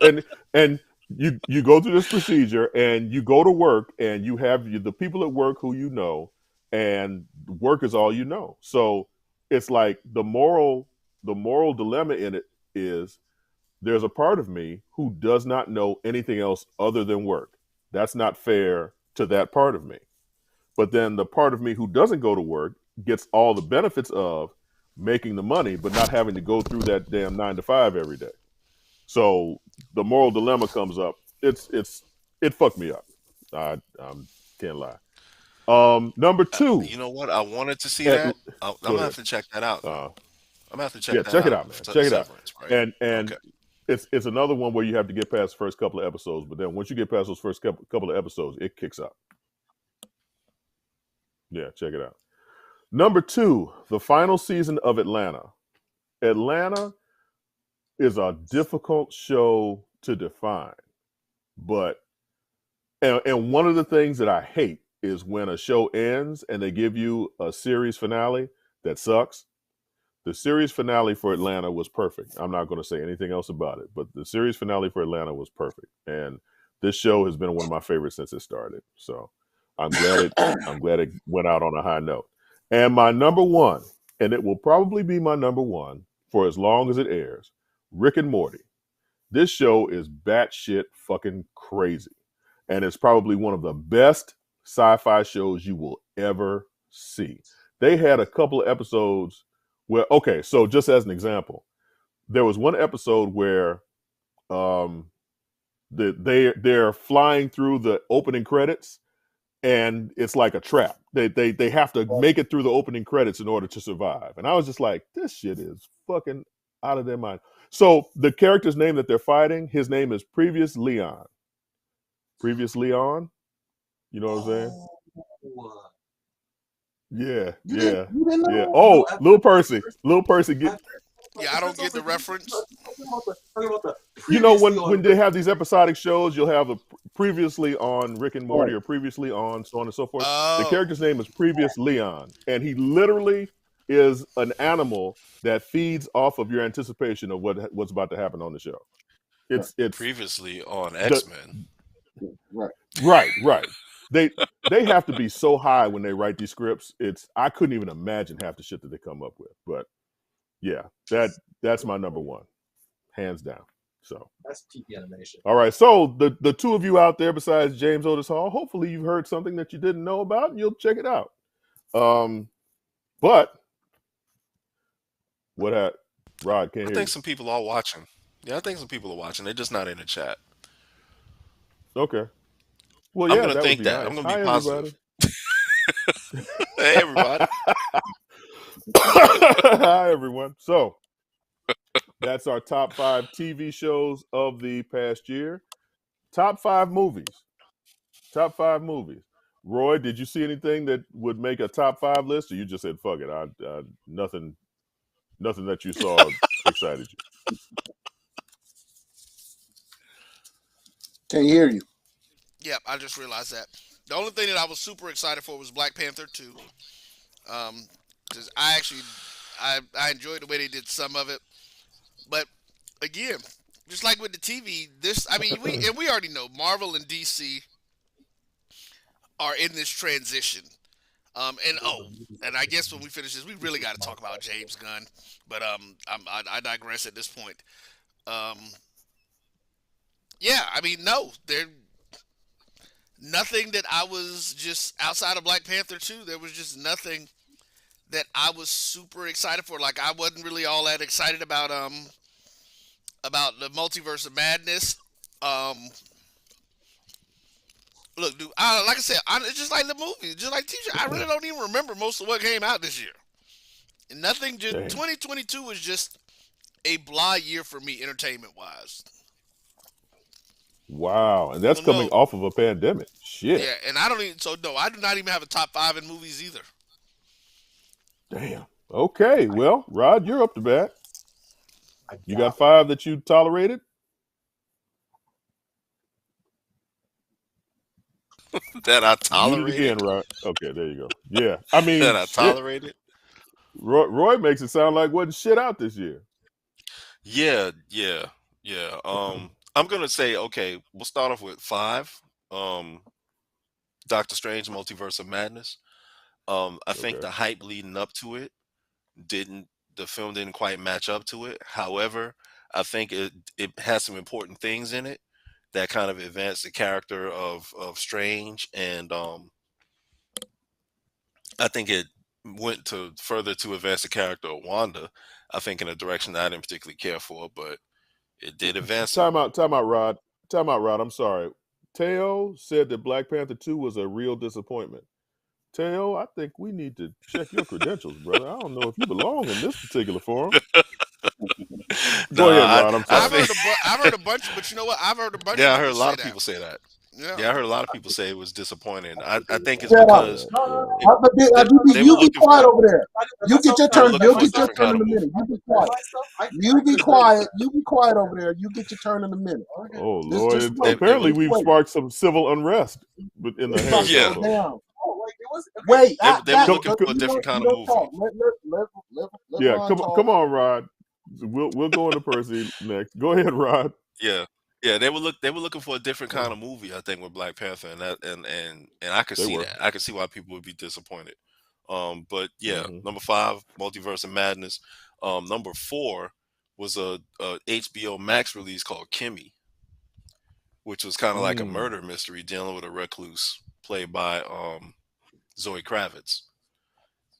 And you go through this procedure and you go to work and you have the people at work who you know, and work is all you know. So it's like the moral dilemma in it is, there's a part of me who does not know anything else other than work. That's not fair to that part of me. But then the part of me who doesn't go to work gets all the benefits of making the money, but not having to go through that damn 9 to 5 every day. So the moral dilemma comes up. It fucked me up. I can't lie. Number 2. You know what? I wanted to see that. I'm gonna have to check that out. I'm gonna have to check that out. Check it out, man. Check it out. Right? And okay. It's another one where you have to get past the first couple of episodes, but then once you get past those first couple of episodes, it kicks up. Yeah, check it out. Number 2, the final season of Atlanta. Atlanta is a difficult show to define, but and one of the things that I hate is when a show ends and they give you a series finale that sucks. The series finale for Atlanta was perfect. I'm not going to say anything else about it, but the series finale for Atlanta was perfect, and this show has been one of my favorites since it started. So I'm glad it went out on a high note. And my number 1, and it will probably be my number 1, for as long as it airs. Rick and Morty. This show is batshit fucking crazy. And it's probably one of the best sci-fi shows you will ever see. They had a couple of episodes where, okay, so just as an example, there was one episode where they're flying through the opening credits, and it's like a trap. They have to make it through the opening credits in order to survive. And I was just like, this shit is fucking out of their mind. So the character's name that they're fighting, his name is Previous Leon. Previous Leon? You know what I'm saying? Yeah, yeah, yeah. Oh, Lil Percy. Lil Percy get. Yeah, I don't get the reference. You know, when they have these episodic shows, you'll have a previously on Rick and Morty or previously on so on and so forth. Oh. The character's name is Previous Leon, and he literally is an animal that feeds off of your anticipation of what's about to happen on the show. It's previously on X-Men. Right. They have to be so high when they write these scripts. I couldn't even imagine half the shit that they come up with. But yeah, that's my number one, hands down. So that's peak animation. All right, so the two of you out there besides James Otis Hall, hopefully you've heard something that you didn't know about, and you'll check it out. But what Rod can't I hear think you. some people are watching. Yeah, I think some people are watching. They're just not in the chat. Okay. Well, I'm yeah, gonna that think would be that. nice. I'm gonna be Hi, positive. everybody. Hey, everybody. Hi, everyone. So that's our top 5 TV shows of the past year. Top 5 movies. Top 5 movies. Roy, did you see anything that would make a top 5 list, or you just said fuck it? Nothing that you saw excited you. Can't hear you. Yep, I just realized that. The only thing that I was super excited for was Black Panther 2. Because I enjoyed the way they did some of it. But again, just like with the TV, we already know Marvel and DC are in this transition. And I guess when we finish this, we really got to talk about James Gunn. But I digress at this point. Nothing that I was just outside of Black Panther 2. There was just nothing that I was super excited for. Like, I wasn't really all that excited about the Multiverse of Madness. Look, dude, like I said, it's just like the movie, just like TV. I really don't even remember most of what came out this year. And nothing. Just 2022 was just a blah year for me, entertainment wise. Wow, and that's coming off of a pandemic. Shit. Yeah, and I do not even have a top 5 in movies either. Damn. Okay, well, Rod, you're up to bat. You got 5 that you tolerated? That I tolerated? Again, Rod. Okay, there you go. Yeah, I mean, that I tolerated? Roy makes it sound like wasn't shit out this year. Yeah. I'm gonna say, okay, we'll start off with 5. Doctor Strange, Multiverse of Madness. I think the hype leading up to it the film didn't quite match up to it. However, I think it has some important things in it that kind of advance the character of Strange, and I think it went further to advance the character of Wanda. I think in a direction that I didn't particularly care for, but it did advance. Time out, Rod. I'm sorry. Teo said that Black Panther 2 was a real disappointment. Teo, I think we need to check your credentials, brother. I don't know if you belong in this particular forum. Go ahead, Rod. I'm sorry. I've heard a bunch, but you know what? I've heard a bunch. Yeah, I heard a lot of people say that. Yeah, I heard a lot of people say it was disappointing. I think it's because you be quiet over there. You get your turn. You'll get your turn in a minute. You be quiet. You be quiet. You be quiet over there. You get your turn in a minute. Oh Lord! Apparently, we've sparked some civil unrest in the hands. Yeah. Wait, they were looking for a different kind of movie. Yeah, come on, Rod. We'll go into Percy next. Go ahead, Rod. Yeah, they were looking for a different kind of movie, I think, with Black Panther, and I could see that. I could see why people would be disappointed. But yeah, number 5, Multiverse of Madness. Number 4 was a HBO Max release called Kimmy, which was kind of like a murder mystery dealing with a recluse played by Zoe Kravitz.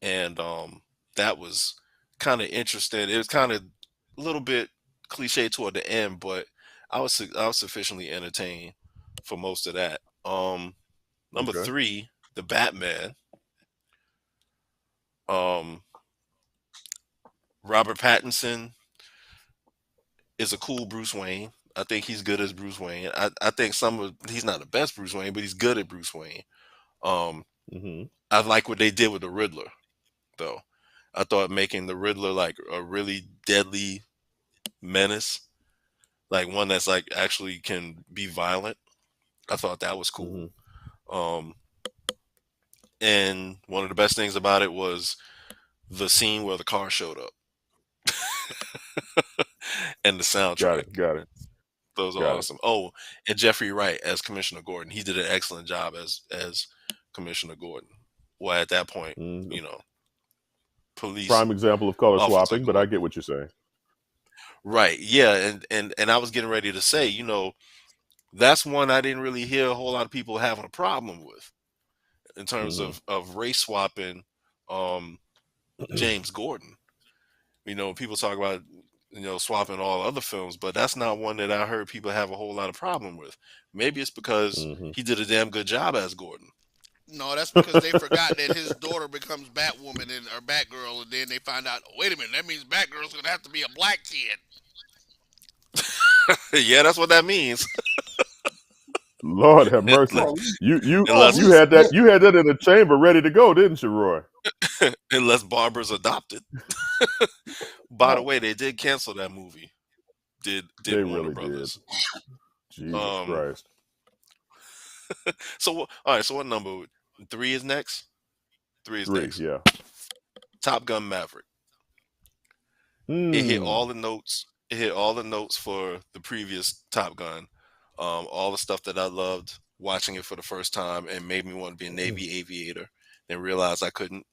And that was kind of interesting. It was kind of a little bit cliche toward the end, but I was sufficiently entertained for most of that. Number Okay. 3, The Batman. Um, Robert Pattinson is a cool Bruce Wayne. I think he's good as Bruce Wayne. I think he's not the best Bruce Wayne, but he's good at Bruce Wayne. Um, I like what they did with the Riddler, though. I thought making the Riddler like a really deadly menace, like one that's like actually can be violent. I thought that was cool. And one of the best things about it was the scene where the car showed up and the soundtrack. Got it. Those are awesome. Oh, and Jeffrey Wright as Commissioner Gordon. He did an excellent job as Commissioner Gordon. Well, at that point, police prime example of color swapping, but Gordon. I get what you're saying. Right. Yeah, and I was getting ready to say, that's one I didn't really hear a whole lot of people having a problem with in terms of race swapping James Gordon. People talk about swapping all other films, but that's not one that I heard people have a whole lot of problem with. Maybe it's because he did a damn good job as Gordon. No, that's because they forgot that his daughter becomes Batwoman or Batgirl, and then they find out, wait a minute, that means Batgirl's gonna have to be a black kid. Yeah, that's what that means. Lord have mercy. You had that in the chamber ready to go, didn't you, Roy? Unless Barbara's adopted. By the way, they did cancel that movie. Did they Warner really Brothers. Did. Jesus Christ. So all right, so what number? 3 is next? 3 is next. Yeah. Top Gun Maverick. It hit all the notes. It hit all the notes for the previous Top Gun. All the stuff that I loved watching it for the first time and made me want to be a Navy aviator and realize I couldn't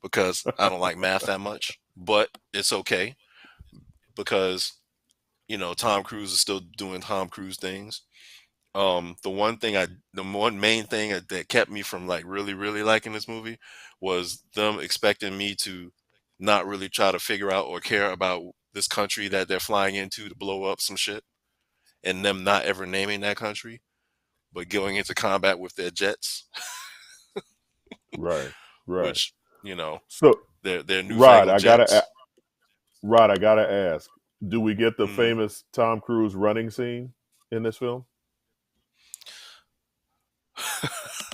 because I don't like math that much. But it's okay because, Tom Cruise is still doing Tom Cruise things. The one main thing that kept me from like really, really liking this movie was them expecting me to not really try to figure out or care about this country that they're flying into to blow up some shit, and them not ever naming that country, but going into combat with their jets. Right. Which, so they're newfangled jets. Rod, I gotta ask, do we get the famous Tom Cruise running scene in this film?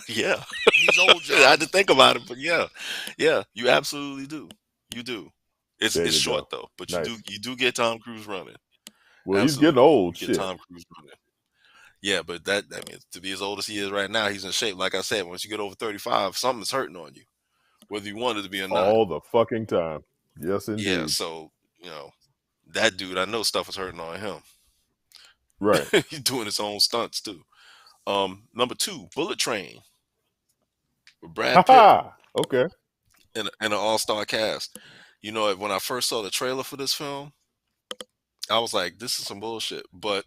Yeah. He's old, John. I had to think about it, but yeah, you absolutely do. You do. It's short though, but nice. you do get Tom Cruise running. Well, he's getting old. You get Tom Cruise running. Yeah, but that means to be as old as he is right now, he's in shape. Like I said, once you get over 35, something's hurting on you, whether you want it to be or not. All the fucking time. Yes, indeed. Yeah, so that dude, I know stuff was hurting on him. Right. He's doing his own stunts too. Number 2, Bullet Train. With Brad Pitt. Okay. And an all-star cast. When I first saw the trailer for this film, I was like, this is some bullshit. But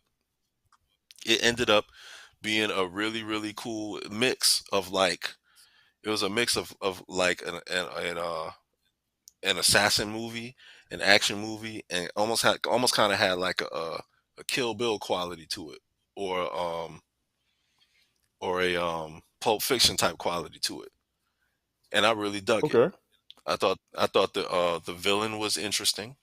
it ended up being a really, really cool mix of it was a mix of like an assassin movie, an action movie, and almost kind of had like a Kill Bill quality to it, or a Pulp Fiction type quality to it. And I really dug it. I thought the villain was interesting.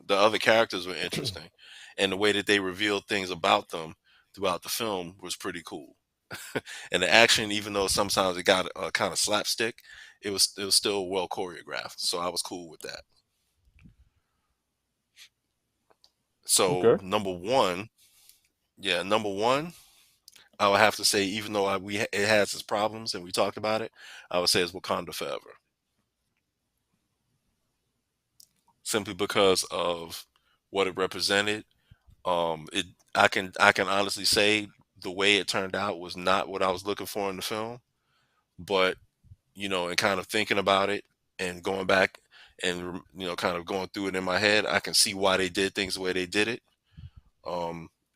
The other characters were interesting. And the way that they revealed things about them throughout the film was pretty cool. And the action, even though sometimes it got kind of slapstick, it was still well choreographed. So I was cool with that. So number one, I would have to say, even though it has its problems and we talked about it, I would say it's Wakanda Forever. Simply because of what it represented. I can honestly say the way it turned out was not what I was looking for in the film. But, and kind of thinking about it and going back and kind of going through it in my head, I can see why they did things the way they did it.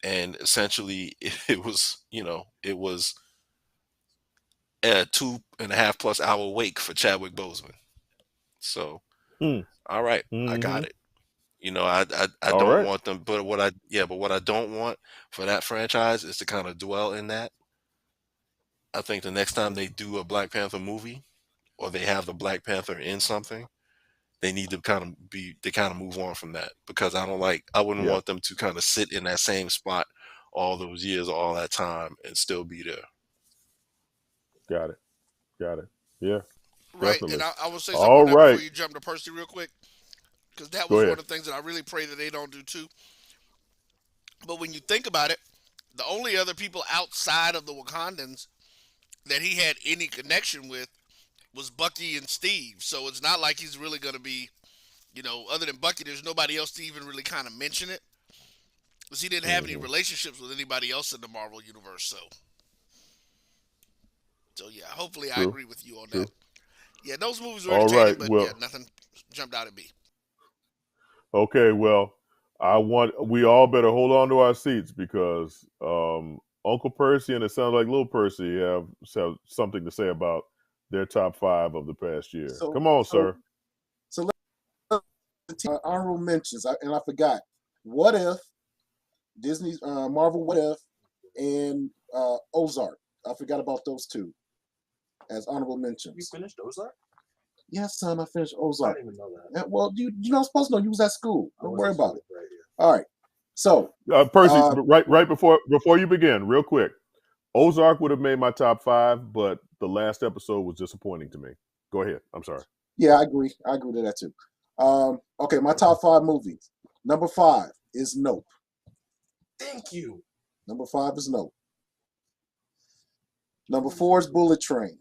And essentially, it was a 2.5+ hour wake for Chadwick Boseman. So, all right, I got it. I All don't right. want them, but what I don't want for that franchise is to kind of dwell in that. I think the next time they do a Black Panther movie, or they have the Black Panther in something, they need to kind of move on from that, because I wouldn't Yeah. want them to kind of sit in that same spot all those years, all that time, and still be there. Got it. Yeah. Right, Definitely. and I will say something All on that before right. you jump to Percy real quick, because that Go was one ahead. of the things that I really pray that they don't do too. But when you think about it, the only other people outside of the Wakandans that he had any connection with was Bucky and Steve. So it's not like he's really going to be, other than Bucky, there's nobody else to even really kind of mention it. Because he didn't have any relationships with anybody else in the Marvel Universe. So yeah, hopefully I True. agree with you on that. True. Yeah, those movies were All entertaining, right. but Well, yeah, nothing jumped out at me. okay. Well, we all better hold on to our seats, because Uncle Percy and it sounds like Little Percy have something to say about their top 5 of the past year. So, Come on, so, sir. so let's honorable mentions. And I forgot. What If, Disney's Marvel What If, and Ozark. I forgot about those two as honorable mentions. You finished Ozark? Yes, son, I finished Ozark. I didn't even know that. Yeah, well, you're not supposed to know. You was at school. Don't worry about it. Right, All right. So, Percy, right before you begin, real quick, Ozark would have made my top 5, but the last episode was disappointing to me. Go ahead. I'm sorry. Yeah, I agree. I agree to that too. Okay, my top 5 movies. Number 5 is Nope. Thank you. Number 5 is Nope. Number 4 is Bullet Train.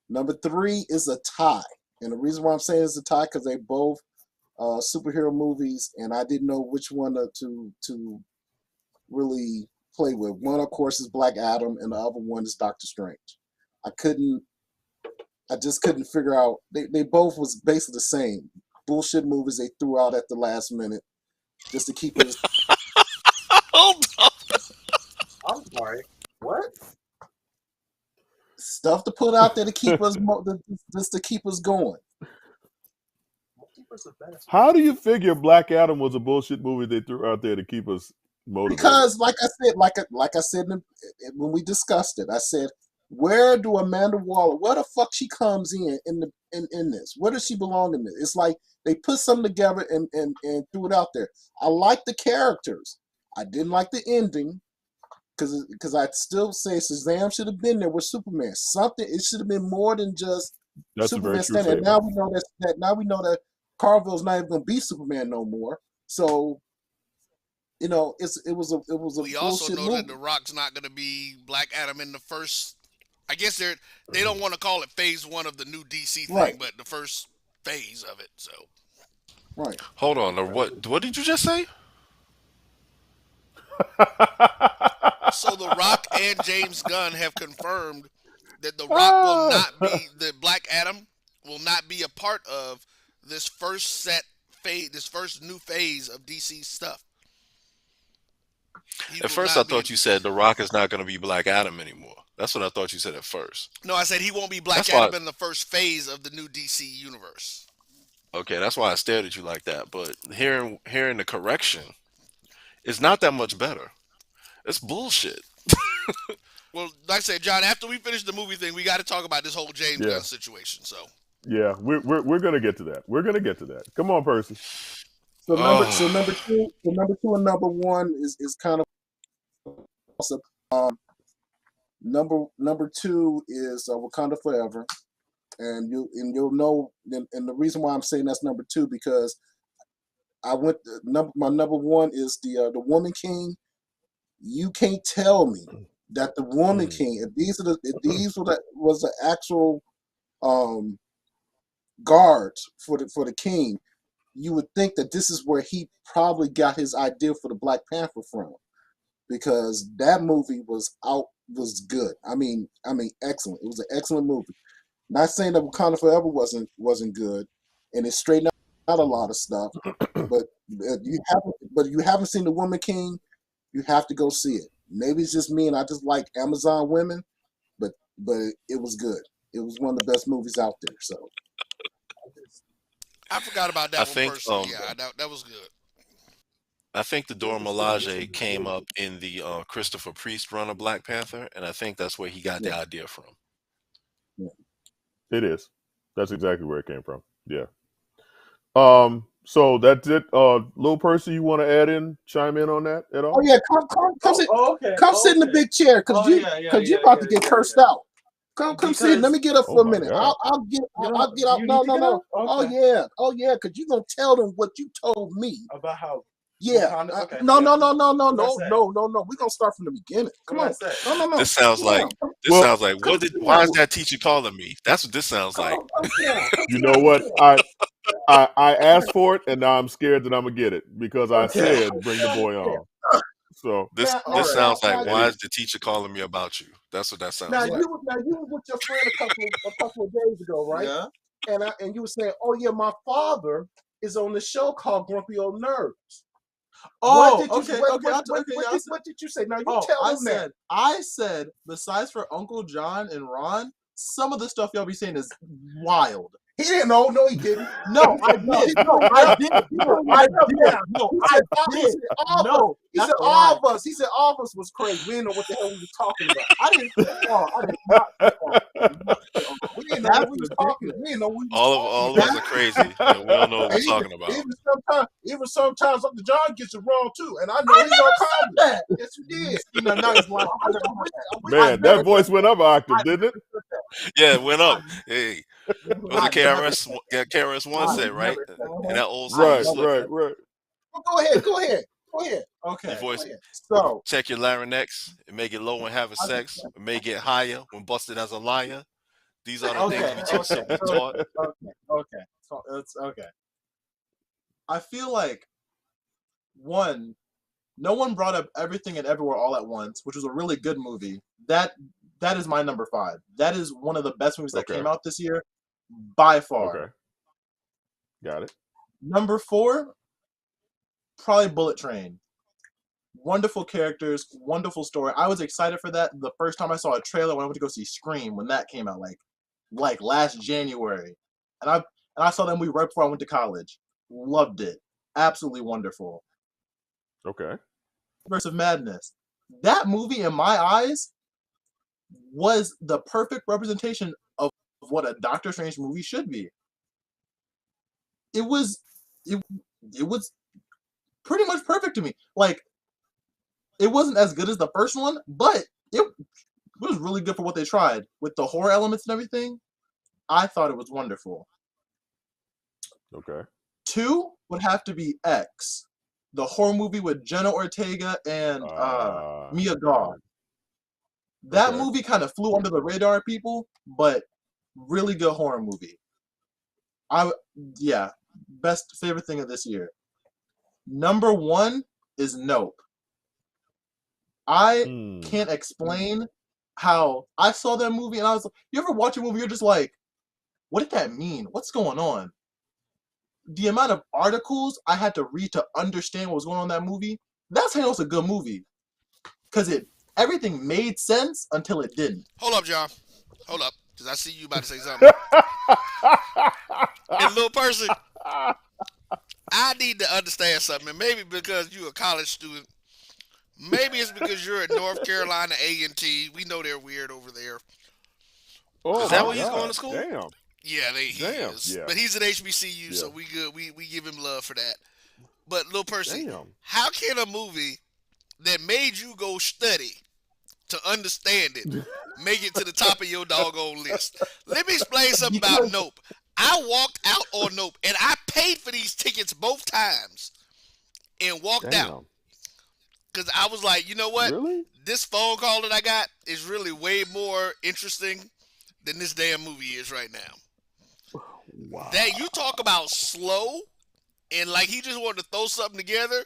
Number 3 is a tie. And the reason why I'm saying it's a tie, because they both superhero movies, and I didn't know which one to really play with. One, of course, is Black Adam, and the other one is Doctor Strange. I just couldn't figure out. They both was basically the same bullshit movies they threw out at the last minute just to keep us. Hold on. I'm sorry. What? Stuff to put out there to keep us just to keep us going. How do you figure Black Adam was a bullshit movie they threw out there to keep us motivated? Because, like I said when we discussed it, I said, where do Amanda Waller? Where the fuck she comes in this? Where does she belong in this? It's like they put something together and threw it out there. I like the characters. I didn't like the ending. Because I'd still say Shazam should have been there with Superman. Something, it should have been more than just Superman standing. Now we know that Carville's not even going to be Superman no more. So, it was a We also know movie. that The Rock's not going to be Black Adam in the first. I guess they don't want to call it phase 1 of the new DC thing, Right. but the first phase of it. So. Right. Hold on. What did you just say? So The Rock and James Gunn have confirmed that The Rock will not be, the Black Adam will not be a part of this first this first new phase of DC stuff. At first, I thought you said The Rock is not going to be Black Adam anymore. That's what I thought you said at first. No, I said he won't be Black Adam in the first phase of the new DC universe. Okay, that's why I stared at you like that. But hearing the correction, it's not that much better. It's bullshit. Well, like I said, John, after we finish the movie thing, we got to talk about this whole James Gunn situation. So. Yeah, we're gonna get to that. We're gonna get to that. Come on, Percy. So number two and number 1 is kind of awesome. Number 2 is Wakanda Forever, and you'll know. And the reason why I'm saying that's number 2 because my number 1 is the Woman King. You can't tell me that the Woman King, if these was the actual guards for the king, you would think that this is where he probably got his idea for the Black Panther from, because that movie was good. I mean, excellent. It was an excellent movie. Not saying that Wakanda Forever wasn't good, and it straightened out a lot of stuff. But you haven't seen The Woman King. You have to go see it. Maybe it's just me, and I just like Amazon women, but it was good. It was one of the best movies out there. So I forgot about that I one think personally. Yeah, that was good. I think the Dora Milaje came up in the Christopher Priest run of Black Panther, and I think that's where he got the idea from. Yeah. It is. That's exactly where it came from. Yeah. So that's it. Lil Percy, you want to chime in on that at all? Oh yeah, come sit. Come sit in the big chair because you about to get cursed out. Come sit. Let me get up for a minute. I'll get out. No. Oh yeah, because you gonna tell them what you told me about how. Yeah. No. We're gonna start from the beginning. Come on. No. This sounds like why is that teacher calling me? That's what this sounds like. You know what? I asked for it, and now I'm scared that I'm gonna get it because I said bring the boy on. So this sounds like why is the teacher calling me about you? That's what that sounds like. You were with your friend a couple of days ago, right? Yeah. And you were saying, oh yeah, my father is on the show called Grumpy Old Nerds. Oh, what did you say? Now you tell them that. I said, besides for Uncle John and Ron, some of the stuff y'all be saying is wild. He didn't know. No, he didn't. No, I did. I did. He said all of us. He said all of us was crazy. We didn't know what the hell we was talking about. I didn't we didn't know what we was talking about. We didn't know what we was all of us are crazy. And we don't know what we're talking about. Even sometimes Uncle John gets it wrong too. And I know he's gonna call me that. Yes, you did. Man, that voice went up an octave, didn't it? Yeah, it went up. Hey. It was a KRS-One said, right? And that old song. Right. Well, go ahead. Okay. Your voice. So check your larynx and make it low when having sex. It may get higher when busted as a liar. These are the things we teach taught. Okay. So it's okay. I feel like no one brought up Everything and Everywhere All at Once, which was a really good movie. That is my number 5. That is one of the best movies that came out this year, by far. Okay. Got it. Number 4, probably Bullet Train. Wonderful characters, wonderful story. I was excited for that the first time I saw a trailer when I went to go see Scream when that came out, like last January. And I saw that movie right before I went to college. Loved it. Absolutely wonderful. Okay. Verse of Madness. That movie, in my eyes, was the perfect representation of what a Doctor Strange movie should be. It was pretty much perfect to me. Like, it wasn't as good as the first one, but it was really good for what they tried with the horror elements and everything. I thought it was wonderful. Okay. 2 would have to be X, the horror movie with Jenna Ortega and Mia Goth. That movie kind of flew under the radar, people, but really good horror movie. Best favorite thing of this year. Number 1 is Nope. I can't explain how I saw that movie and I was like, you ever watch a movie, you're just like, what did that mean? What's going on? The amount of articles I had to read to understand what was going on in that movie, that's how you know it's a good movie. Because everything made sense until it didn't. Hold up, John. Hold up. Because I see you about to say something. And Lil Percy, I need to understand something. And maybe because you're a college student. Maybe it's because you're at North Carolina A&T. We know they're weird over there. Oh, is that where he's going to school? Damn. Yeah, he is. Yeah. But he's at HBCU, so we good. We give him love for that. But Lil Percy, how can a movie that made you go study to understand it make it to the top of your doggone list? Let me explain something about Nope. I walked out on Nope, and I paid for these tickets both times and walked out. Because I was like, you know what? Really? This phone call that I got is really way more interesting than this damn movie is right now. Wow. That you talk about slow and like he just wanted to throw something together.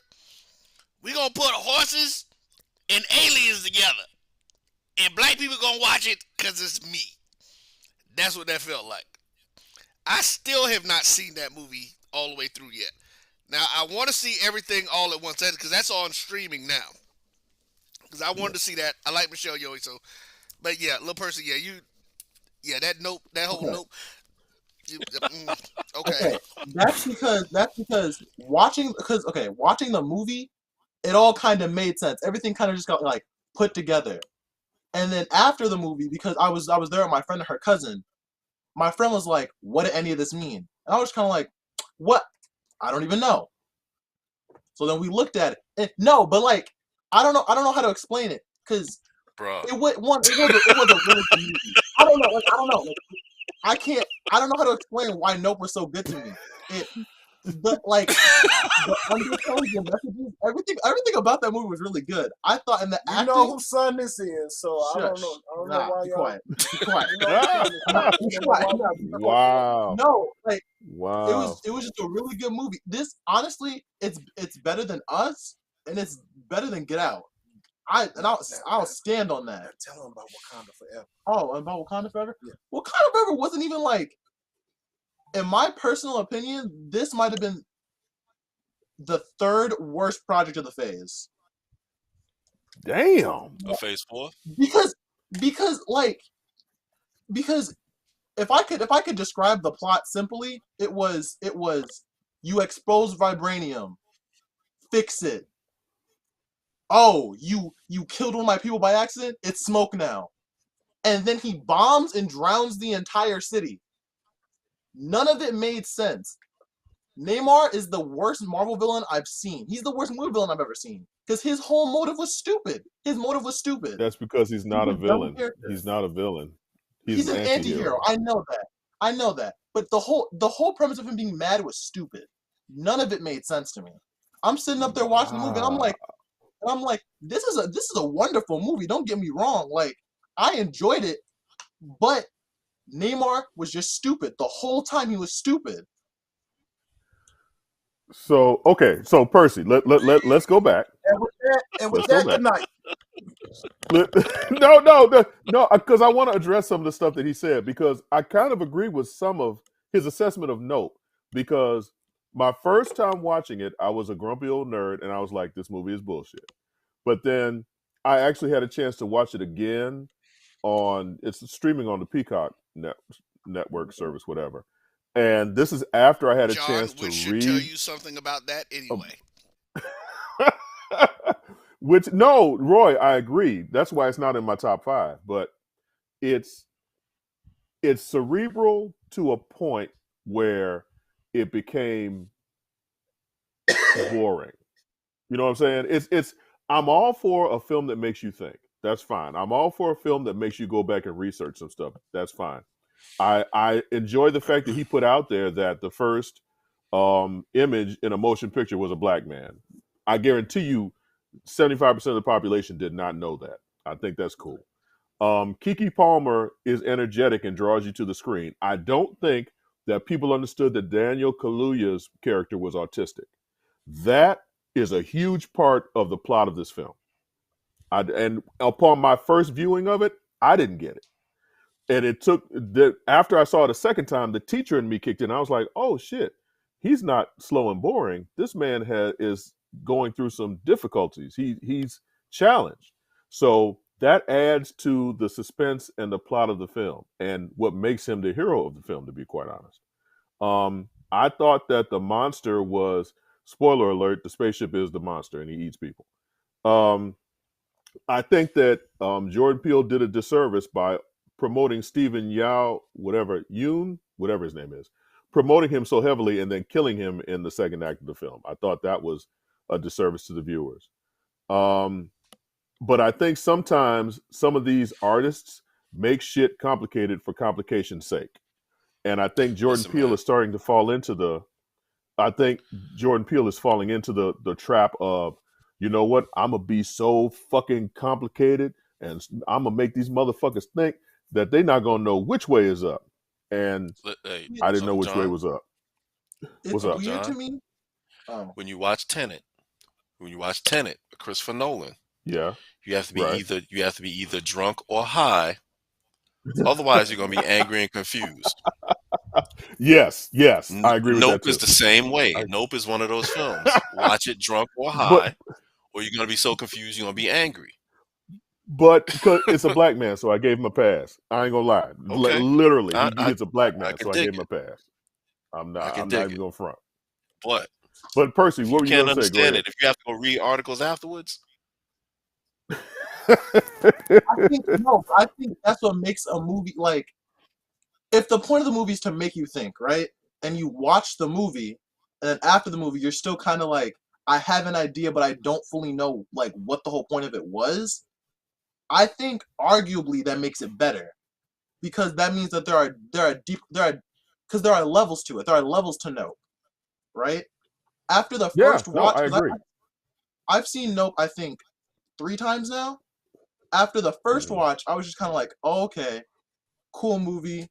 We gonna put horses and aliens together. And black people gonna watch it because it's me. That's what that felt like. I still have not seen that movie all the way through yet. Now I want to see everything all at once because that's on streaming now. Because I wanted to see that. I like Michelle Yeoh, so. But yeah, little person, that nope, that whole nope. Okay. That's because watching the movie, it all kind of made sense. Everything kind of just got like put together. And then after the movie, because I was there with my friend and her cousin, my friend was like, "What did any of this mean?" And I was kind of like, "What? I don't even know." So then we looked at it. No, but like, I don't know how to explain it because it was a really good movie. I don't know. Like, I don't know how to explain why Nope was so good to me. The undertones, the messages, everything about that movie was really good. I thought in the acting. You know whose son this is, so I don't know. I don't know why be y'all. quiet. Be quiet. Wow. No, like wow. It was just a really good movie. This honestly, it's better than Us, and it's better than Get Out. I'll stand on that. Tell them about Wakanda Forever. Oh, about Wakanda Forever? Yeah. Wakanda Forever wasn't even like, in my personal opinion, this might have been the third worst project of the phase. Damn. Of phase 4? Because if I could describe the plot simply, it was you expose vibranium, fix it. Oh, you killed one of my people by accident? It's smoke now. And then he bombs and drowns the entire city. None of it made sense. Namor is the worst Marvel villain I've seen. He's the worst movie villain I've ever seen. Because his whole motive was stupid. That's because he's not a villain. He's not a villain. He's an anti-hero. I know that. But the whole premise of him being mad was stupid. None of it made sense to me. I'm sitting up there watching the movie and I'm like, this is a wonderful movie. Don't get me wrong. Like, I enjoyed it, but Namor was just stupid. The whole time he was stupid. So okay, so Percy, let's go back. And with that good night. No, because I want to address some of the stuff that he said because I kind of agree with some of his assessment of Nope. Because my first time watching it, I was a grumpy old nerd and I was like, this movie is bullshit. But then I actually had a chance to watch it again it's streaming on the Peacock network service, whatever. And this is after I had a chance to read. Should tell you something about that anyway. No, Roy, I agree. That's why it's not in my top 5. But it's cerebral to a point where it became boring. You know what I'm saying? I'm all for a film that makes you think. That's fine. I'm all for a film that makes you go back and research some stuff. That's fine. I enjoy the fact that he put out there that the first image in a motion picture was a black man. I guarantee you 75% of the population did not know that. I think that's cool. Keke Palmer is energetic and draws you to the screen. I don't think that people understood that Daniel Kaluuya's character was autistic. That is a huge part of the plot of this film. And upon my first viewing of it, I didn't get it. And it took after I saw it a second time, the teacher in me kicked in. I was like, oh shit, he's not slow and boring. This man is going through some difficulties. He's challenged. So that adds to the suspense and the plot of the film and what makes him the hero of the film, to be quite honest. I thought that the monster was, spoiler alert, the spaceship is the monster and he eats people. I think that Jordan Peele did a disservice by promoting Stephen Young, whatever his name is, promoting him so heavily and then killing him in the second act of the film. I thought that was a disservice to the viewers. But I think sometimes some of these artists make shit complicated for complication's sake. And I think Jordan Peele is starting to fall into the trap of, you know what, I'm going to be so fucking complicated and I'm going to make these motherfuckers think that they're not going to know which way is up. And I didn't know which way was up. What's up? Weird to me. When you watch Tenet with Christopher Nolan, yeah, you have to be either drunk or high Otherwise, you're gonna be angry and confused. Yes, I agree with Nope that is too. the same way. Nope is one of those films. Watch it drunk or But high, or you're gonna be so confused you're gonna be angry. But because it's a black man, so I gave him a pass. I ain't gonna lie. Okay, Literally, I it's a black I man, can so I dig gave him it. a pass. I'm I can not dig even it. gonna front. But Percy, if what you were you can't gonna say? Go understand ahead. it, if you have to go read articles afterwards, I think that's what makes a movie like. If the point of the movie is to make you think, right, and you watch the movie, and then after the movie, you're still kind of like, I have an idea, but I don't fully know like what the whole point of it was. I think arguably that makes it better, because that means that there are levels to it. There are levels to Nope, right? After the Yeah, first no, watch, I agree. I've seen Nope, I think 3 times now. After the first watch, I was just kind of like, oh, okay, cool movie,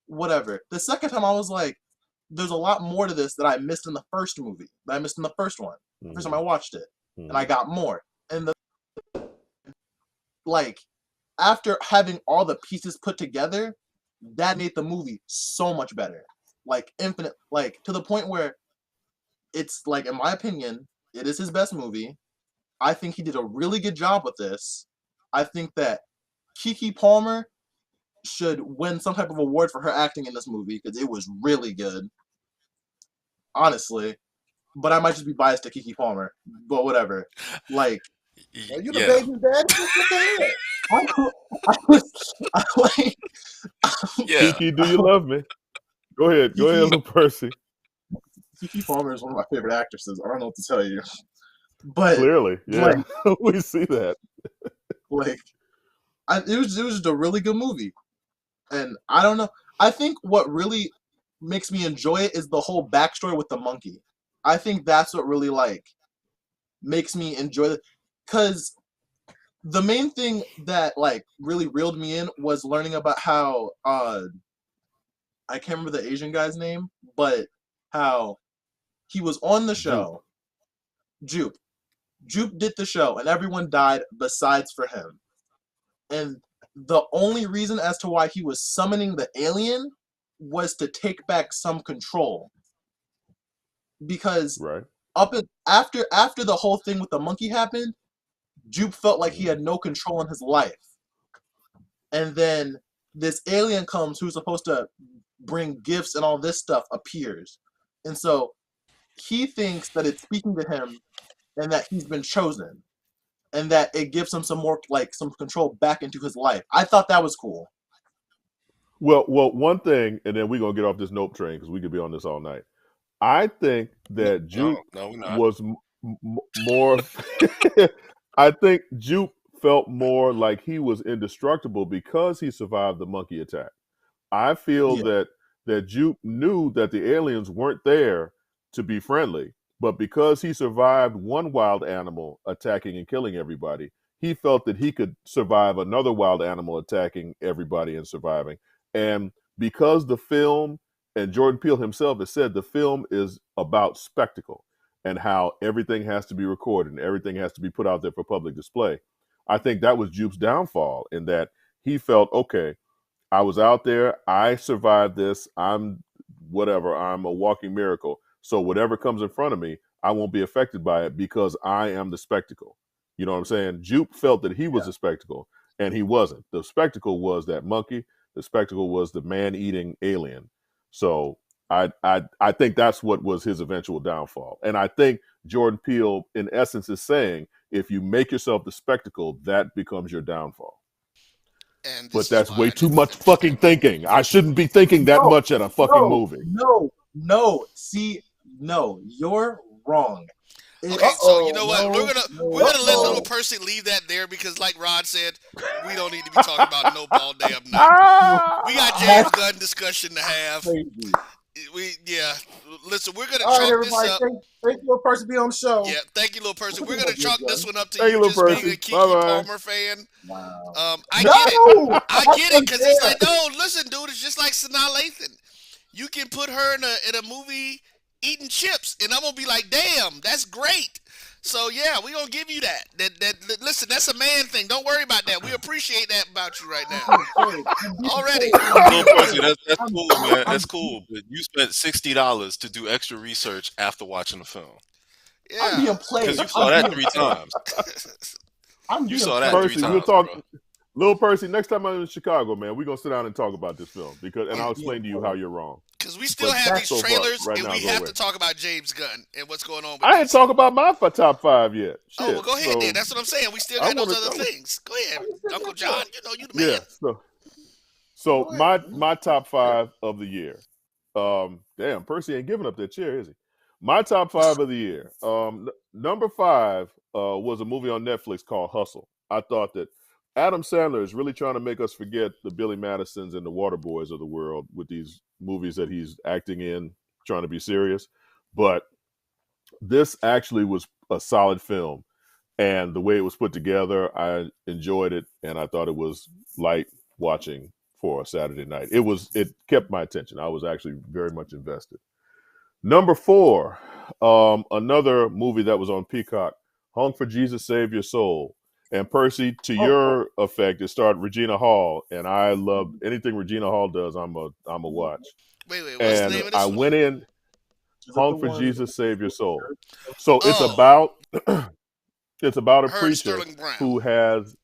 whatever. The second time, I was like, there's a lot more to this that I missed in the first movie, that I missed in the first one. The first time I watched it, and I got more. And after having all the pieces put together, that made the movie so much better. Like infinite, like to the point where it's like, in my opinion, it is his best movie. I think he did a really good job with this. I think that Keke Palmer should win some type of award for her acting in this movie because it was really good. Honestly. But I might just be biased to Keke Palmer. But whatever. Like, are you the baby daddy? Kiki, do you love me? Go ahead, little Percy. Keke Palmer is one of my favorite actresses. I don't know what to tell you. But Clearly, yeah, we see that. It was just a really good movie, and I don't know. I think what really makes me enjoy it is the whole backstory with the monkey. I think that's what really makes me enjoy it, because the main thing that really reeled me in was learning about how I can't remember the Asian guy's name, but how he was on the show. Jupe did the show, and everyone died besides for him. And the only reason as to why he was summoning the alien was to take back some control. Because after the whole thing with the monkey happened, Jupe felt like he had no control in his life. And then this alien comes who's supposed to bring gifts and all this stuff appears. And so he thinks that it's speaking to him and that he's been chosen. And that it gives him some more, some control back into his life. I thought that was cool. Well, one thing, and then we're going to get off this Nope train because we could be on this all night. I think that Jupe was more... I think Jupe felt more like he was indestructible because he survived the monkey attack. I feel that Jupe knew that the aliens weren't there to be friendly, but because he survived one wild animal attacking and killing everybody, he felt that he could survive another wild animal attacking everybody and surviving. And because the film, and Jordan Peele himself has said, the film is about spectacle and how everything has to be recorded and everything has to be put out there for public display. I think that was Jupe's downfall, in that he felt, okay, I was out there, I survived this, I'm a walking miracle. So whatever comes in front of me, I won't be affected by it because I am the spectacle. You know what I'm saying? Jupe felt that he was the spectacle, and he wasn't. The spectacle was that monkey. The spectacle was the man-eating alien. So I think that's what was his eventual downfall. And I think Jordan Peele, in essence, is saying, if you make yourself the spectacle, that becomes your downfall. But that's way too much fucking thinking. I shouldn't be thinking that much at a fucking movie. No. See, no, you're wrong. Okay, so you know what? We're gonna let little Percy leave that there because, like Rod said, we don't need to be talking about Nope all damn night. We got James Gunn discussion to have. Listen, we're gonna chalk this up. Thank you, little Percy, be on the show. Yeah, thank you, little Percy. We're gonna chalk this one up to you just being a Keke Palmer fan. Wow. I get it, because he's like, no, listen, dude, it's just like Sanaa Lathan. You can put her in a movie eating chips, and I'm gonna be like, damn, that's great. So yeah, we gonna give you that. Listen, that's a man thing. Don't worry about that. We appreciate that about you right now. Already. Little Percy, that's cool, man. That's cool. But you spent $60 to do extra research after watching the film. I'm Yeah. being played. Because you saw that 3 times. I'm You being saw that played. 3 Percy, we'll times, talk. bro. Little Percy, next time I'm in Chicago, man, we're gonna sit down and talk about this film and I'll I'm explain to being you how played. you're wrong. Because we still But have these so far, trailers, right and now, we go have away. to talk about James Gunn and what's going on with I ain't DC. talk about my top 5 yet. Shit. Oh well, go ahead So then. That's what I'm saying. We still I got those wanna, other I wanna things. Go ahead, Uncle John. You know you the man. yeah. So my top 5 of the year. Damn, Percy ain't giving up that chair, is he? My top 5 of the year. Number 5 was a movie on Netflix called Hustle. I thought that Adam Sandler is really trying to make us forget the Billy Madisons and the Waterboys of the world with these movies that he's acting in, trying to be serious. But this actually was a solid film. And the way it was put together, I enjoyed it, and I thought it was light watching for a Saturday night. It kept my attention. I was actually very much invested. Number 4, another movie that was on Peacock, Hung for Jesus, Save Your Soul. And Percy, to your effect, it starred Regina Hall, and I love anything Regina Hall does. I'm a watch. Wait, what's the name of this I one? went in, Hung for Jesus, Save Your Soul. So it's Oh. about a Her and preacher Sterling Brown. who has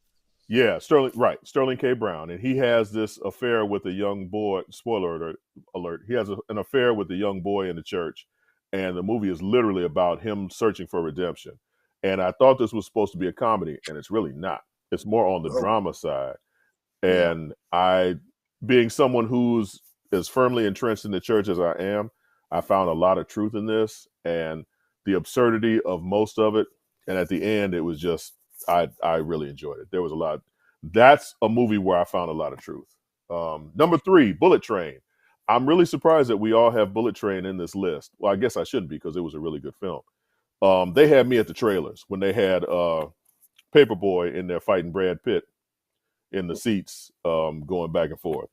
Sterling K. Brown, and he has this affair with a young boy. Spoiler alert! He has an affair with a young boy in the church, and the movie is literally about him searching for redemption. And I thought this was supposed to be a comedy, and it's really not. It's more on the drama side. And I, being someone who's as firmly entrenched in the church as I am, I found a lot of truth in this and the absurdity of most of it. And at the end, it was just, I really enjoyed it. There was a lot. That's a movie where I found a lot of truth. Number 3, Bullet Train. I'm really surprised that we all have Bullet Train in this list. Well, I guess I shouldn't be because it was a really good film. They had me at the trailers when they had Paperboy in there fighting Brad Pitt in the seats, going back and forth.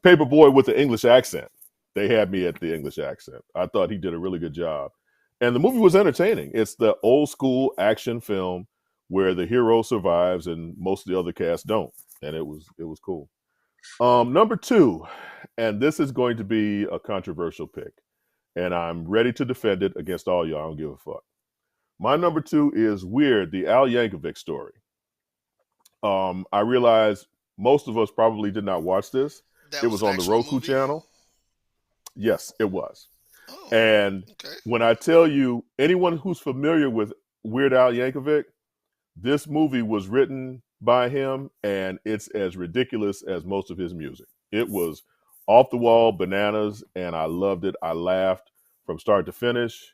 Paperboy with the English accent. They had me at the English accent. I thought he did a really good job. And the movie was entertaining. It's the old school action film where the hero survives and most of the other cast don't. And it was cool. Number 2, and this is going to be a controversial pick, and I'm ready to defend it against all y'all. I don't give a fuck. My number 2 is Weird, the Al Yankovic story. I realize most of us probably did not watch this. It was on the Roku channel. Yes, it was. And when I tell you, anyone who's familiar with Weird Al Yankovic, this movie was written by him, and it's as ridiculous as most of his music. It was off the wall bananas, and I loved it. I laughed from start to finish.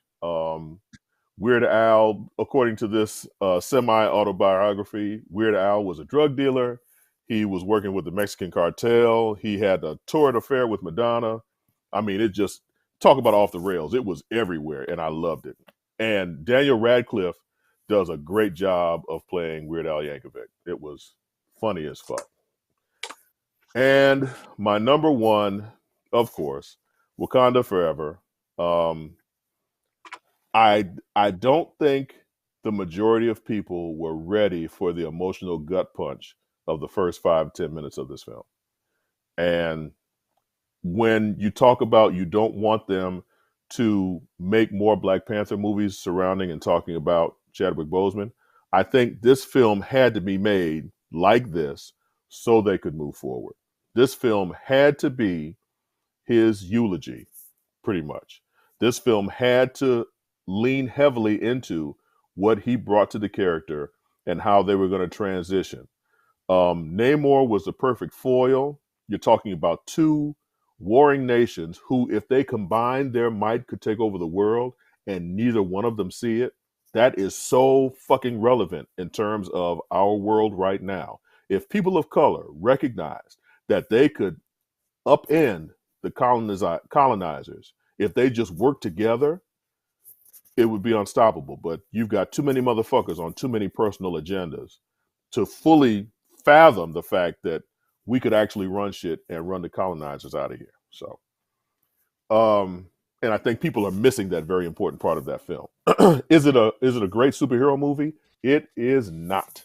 Weird Al, according to this semi-autobiography, Weird Al was a drug dealer. He was working with the Mexican cartel. He had a torrid affair with Madonna. I mean, it just, talk about off the rails. It was everywhere, and I loved it. And Daniel Radcliffe does a great job of playing Weird Al Yankovic. It was funny as fuck. And my number 1, of course, Wakanda Forever. I don't think the majority of people were ready for the emotional gut punch of the first 5-10 minutes of this film. And when you talk about you don't want them to make more Black Panther movies surrounding and talking about Chadwick Boseman, I think this film had to be made like this so they could move forward. This film had to be his eulogy, pretty much. This film had to lean heavily into what he brought to the character and how they were going to transition. Namor was the perfect foil. You're talking about 2 warring nations who, if they combined their might, could take over the world, and neither one of them see it. That is so fucking relevant in terms of our world right now. If people of color recognized that they could upend the colonizers, if they just worked together, it would be unstoppable. But you've got too many motherfuckers on too many personal agendas to fully fathom the fact that we could actually run shit and run the colonizers out of here. So And I think people are missing that very important part of that film. Is it a great superhero movie? It is not.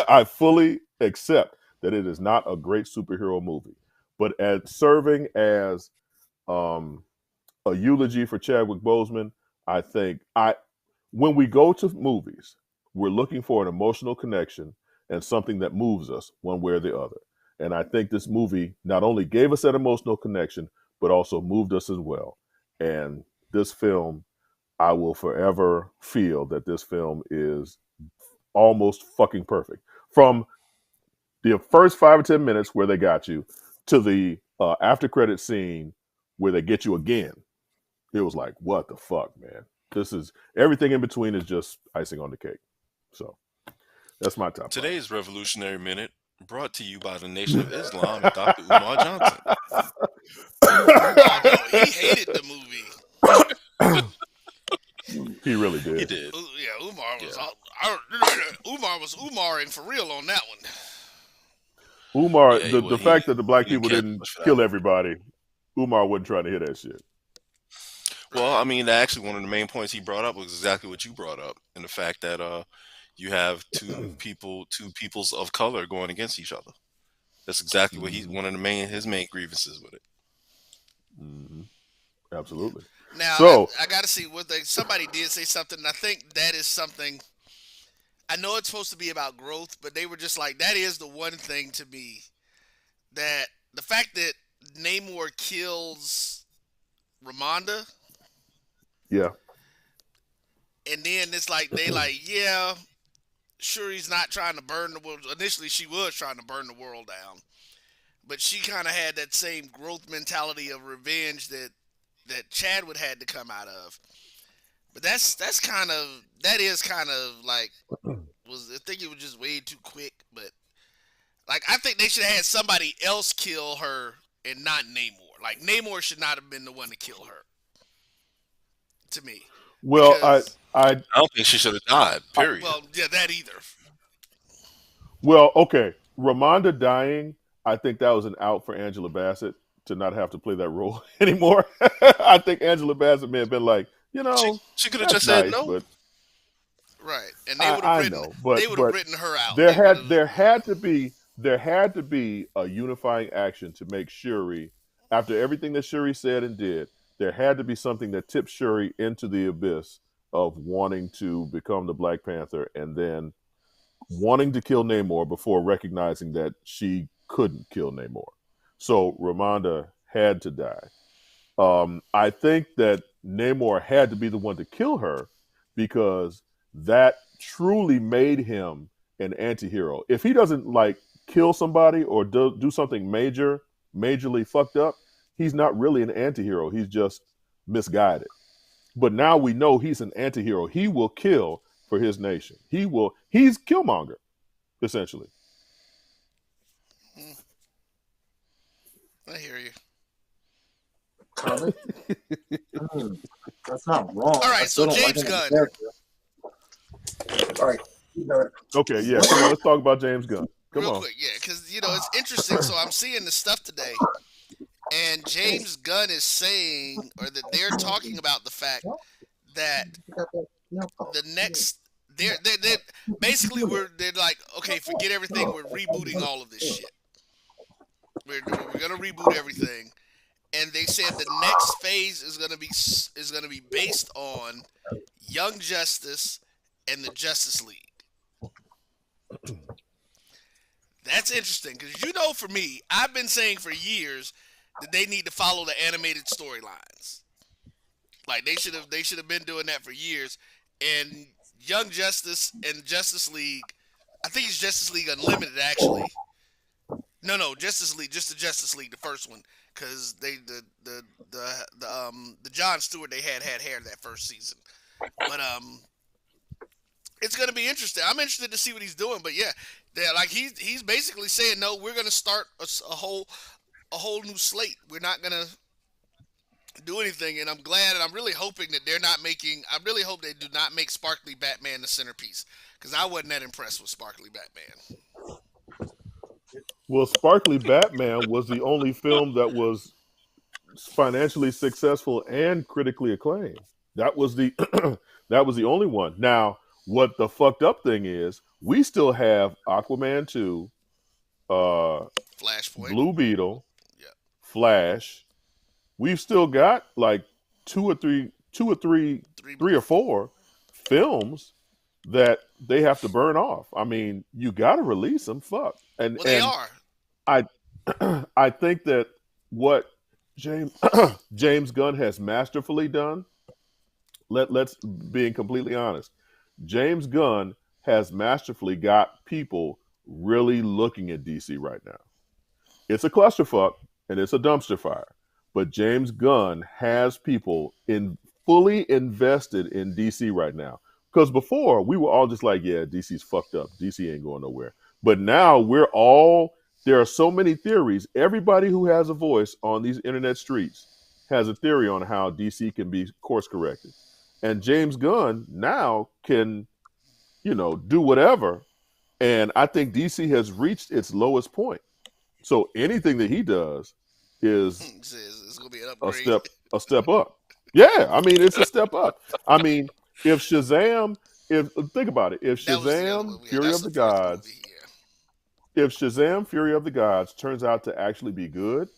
I fully accept that it is not a great superhero movie, but as serving as a eulogy for Chadwick Boseman, I think when we go to movies, we're looking for an emotional connection and something that moves us one way or the other. And I think this movie not only gave us that emotional connection, but also moved us as well. And this film, I will forever feel that this film is almost fucking perfect. From the first 5 or 10 minutes where they got you to the after credit scene where they get you again, it was like, what the fuck, man? This is everything in between is just icing on the cake. So that's my top five. Today's Revolutionary Minute brought to you by the Nation of Islam and Dr. Umar Johnson. Oh no, he hated the movie. He really did. He did. Yeah, Umar was Umaring for real on that one. Umar, Yeah, the fact that the black he didn't people care didn't much for that kill one. everybody, Umar wasn't trying to hear that shit. Well, I mean, actually, one of the main points he brought up was exactly what you brought up, and the fact that you have two peoples of color going against each other. That's exactly what he's one of his main grievances with it. Mm-hmm. Absolutely. Now, so I got to see what somebody did say something. And I think that is something. I know it's supposed to be about growth, but they were just like, that is the one thing to me that the fact that Namor kills Ramonda. Yeah. And then it's like they like, yeah, sure he's not trying to burn the world. Initially, she was trying to burn the world down, but she kind of had that same growth mentality of revenge that Chadwick had to come out of. But that is kind of like I think it was just way too quick. But like I think they should have had somebody else kill her and not Namor. Like Namor should not have been the one to kill her. To me. Well, I don't think she should have died. Period. Well, yeah, that either. Well, okay. Ramonda dying, I think that was an out for Angela Bassett to not have to play that role anymore. I think Angela Bassett may have been like, she could have just said no. But right, and they would have written her out. There had to be a unifying action to make Shuri, after everything that Shuri said and did, there had to be something that tipped Shuri into the abyss of wanting to become the Black Panther and then wanting to kill Namor before recognizing that she couldn't kill Namor. So Ramonda had to die. I think that Namor had to be the one to kill her because that truly made him an anti-hero. If he doesn't kill somebody or do something majorly fucked up, he's not really an anti-hero. He's just misguided. But now we know he's an anti-hero. He will kill for his nation. He's Killmonger, essentially. I hear you. That's not wrong. All right, so James Gunn. All right. Okay, yeah. Come on, let's talk about James Gunn. Real quick, yeah, because it's interesting. So I'm seeing the stuff today, and James Gunn is saying, or that they're talking about the fact that the next, they're basically they're like, okay, forget everything. We're rebooting all of this shit. We're gonna reboot everything, and they said the next phase is gonna be based on Young Justice and the Justice League. That's interesting because for me, I've been saying for years that they need to follow the animated storylines. Like they should have been doing that for years. And Young Justice and Justice League, I think it's Justice League Unlimited actually. No, Justice League, just the Justice League, the first one, because the Jon Stewart they had hair that first season, but it's gonna be interesting. I'm interested to see what he's doing, but yeah, he's basically saying no, we're gonna start a whole new slate. We're not gonna do anything, and I'm glad, and I'm really hoping that they're not making. I really hope they do not make Sparkly Batman the centerpiece, because I wasn't that impressed with Sparkly Batman. Well, Sparkly Batman was the only film that was financially successful and critically acclaimed. That was the that was the only one. Now, what the fucked up thing is, we still have Aquaman 2, Flashpoint. Blue Beetle, Yeah. Flash. We've still got like three or four films that they have to burn off. I mean, you got to release them. Fuck. Well, they are. I I think that what James James Gunn has masterfully done. Let's being completely honest. James Gunn has masterfully got people really looking at DC right now. It's a clusterfuck and it's a dumpster fire. But James Gunn has people fully invested in DC right now. Because before we were all just like, yeah, DC's fucked up. DC ain't going nowhere. But now there are so many theories. Everybody who has a voice on these internet streets has a theory on how DC can be course corrected. And James Gunn now can, do whatever. And I think DC has reached its lowest point. So anything that he does is it's gonna be an a upgrade. a step up. Yeah, I mean it's a step up. I mean, if think about it, if Shazam Fury of the Gods, if Shazam Fury of the Gods turns out to actually be good,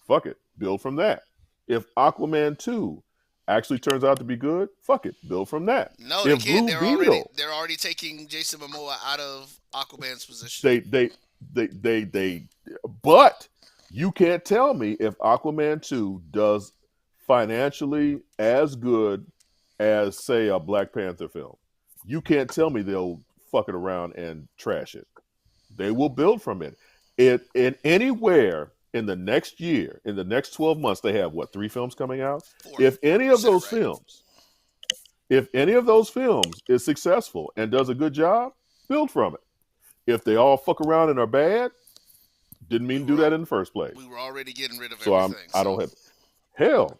fuck it, build from that. If Aquaman 2 actually turns out to be good, fuck it, build from that. No, they if can't. Blue They're already taking Jason Momoa out of Aquaman's position. But you can't tell me if Aquaman 2 does financially as good as, say, a Black Panther film. You can't tell me they'll fuck it around and trash it. They will build from it. In anywhere in the next year, in the next 12 months, they have 3 films coming out? 4. If any of those films is successful and does a good job, build from it. If they all fuck around and are bad, didn't mean to do that in the first place. We were already getting rid of everything. I don't have hell.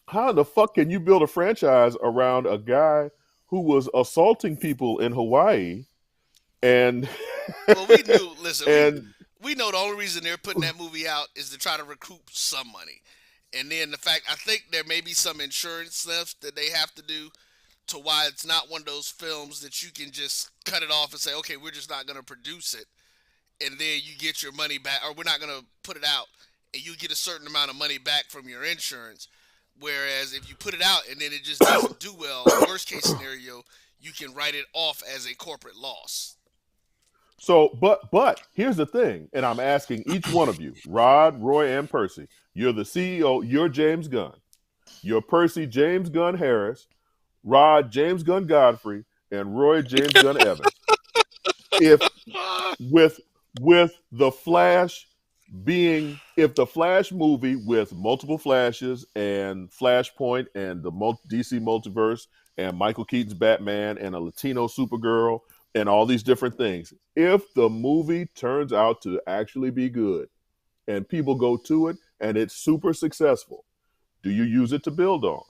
How the fuck can you build a franchise around a guy who was assaulting people in Hawaii? And well, we knew. Listen, we know the only reason they're putting that movie out is to try to recoup some money, and then the fact I think there may be some insurance left that they have to do to why it's not one of those films that you can just cut it off and say, okay, we're just not going to produce it, and then you get your money back, or we're not going to put it out, and you get a certain amount of money back from your insurance. Whereas if you put it out and then it just doesn't do well, worst case scenario, you can write it off as a corporate loss. So, but here's the thing, and I'm asking each one of you, Rod, Roy, and Percy, you're the CEO, you're James Gunn. You're Percy, James Gunn Harris, Rod, James Gunn Godfrey, and Roy, James Gunn Evans. If with the Flash if the Flash movie with multiple Flashes and Flashpoint and the DC multiverse and Michael Keaton's Batman and a Latino Supergirl and all these different things, if the movie turns out to actually be good and people go to it and it's super successful, do you use it to build on?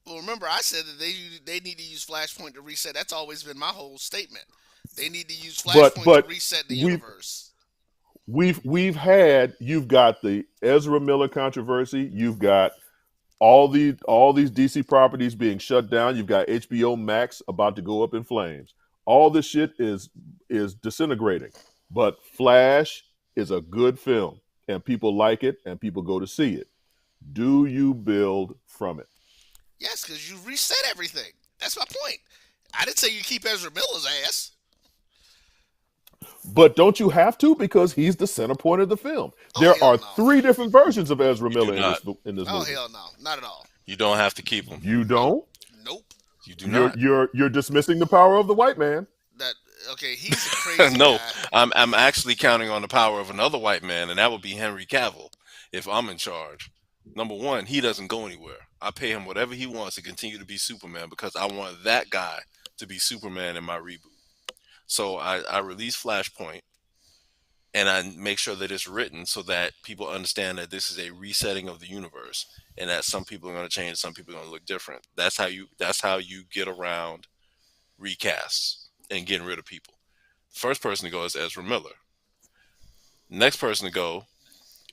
Well, remember I said that they need to use Flashpoint to reset. That's always been my whole statement. They need to use Flashpoint to reset the universe. You've got the Ezra Miller controversy. You've got all these DC properties being shut down. You've got HBO Max about to go up in flames. All this shit is disintegrating. But Flash is a good film, and people like it, and people go to see it. Do you build from it? Yes, because you reset everything. That's my point. I didn't say you keep Ezra Miller's ass. But don't you have to? Because he's the center point of the film. There are 3 different versions of Ezra Miller in this movie. Oh, hell no. Not at all. You don't have to keep him. You don't? Nope. You do not. You're dismissing the power of the white man. He's a crazy no, guy. I'm actually counting on the power of another white man, and that would be Henry Cavill if I'm in charge. Number one, he doesn't go anywhere. I pay him whatever he wants to continue to be Superman because I want that guy to be Superman in my reboot. So I release Flashpoint, and I make sure that it's written so that people understand that this is a resetting of the universe, and that some people are going to change, some people are going to look different. That's how you get around recasts and getting rid of people. First person to go is Ezra Miller. Next person to go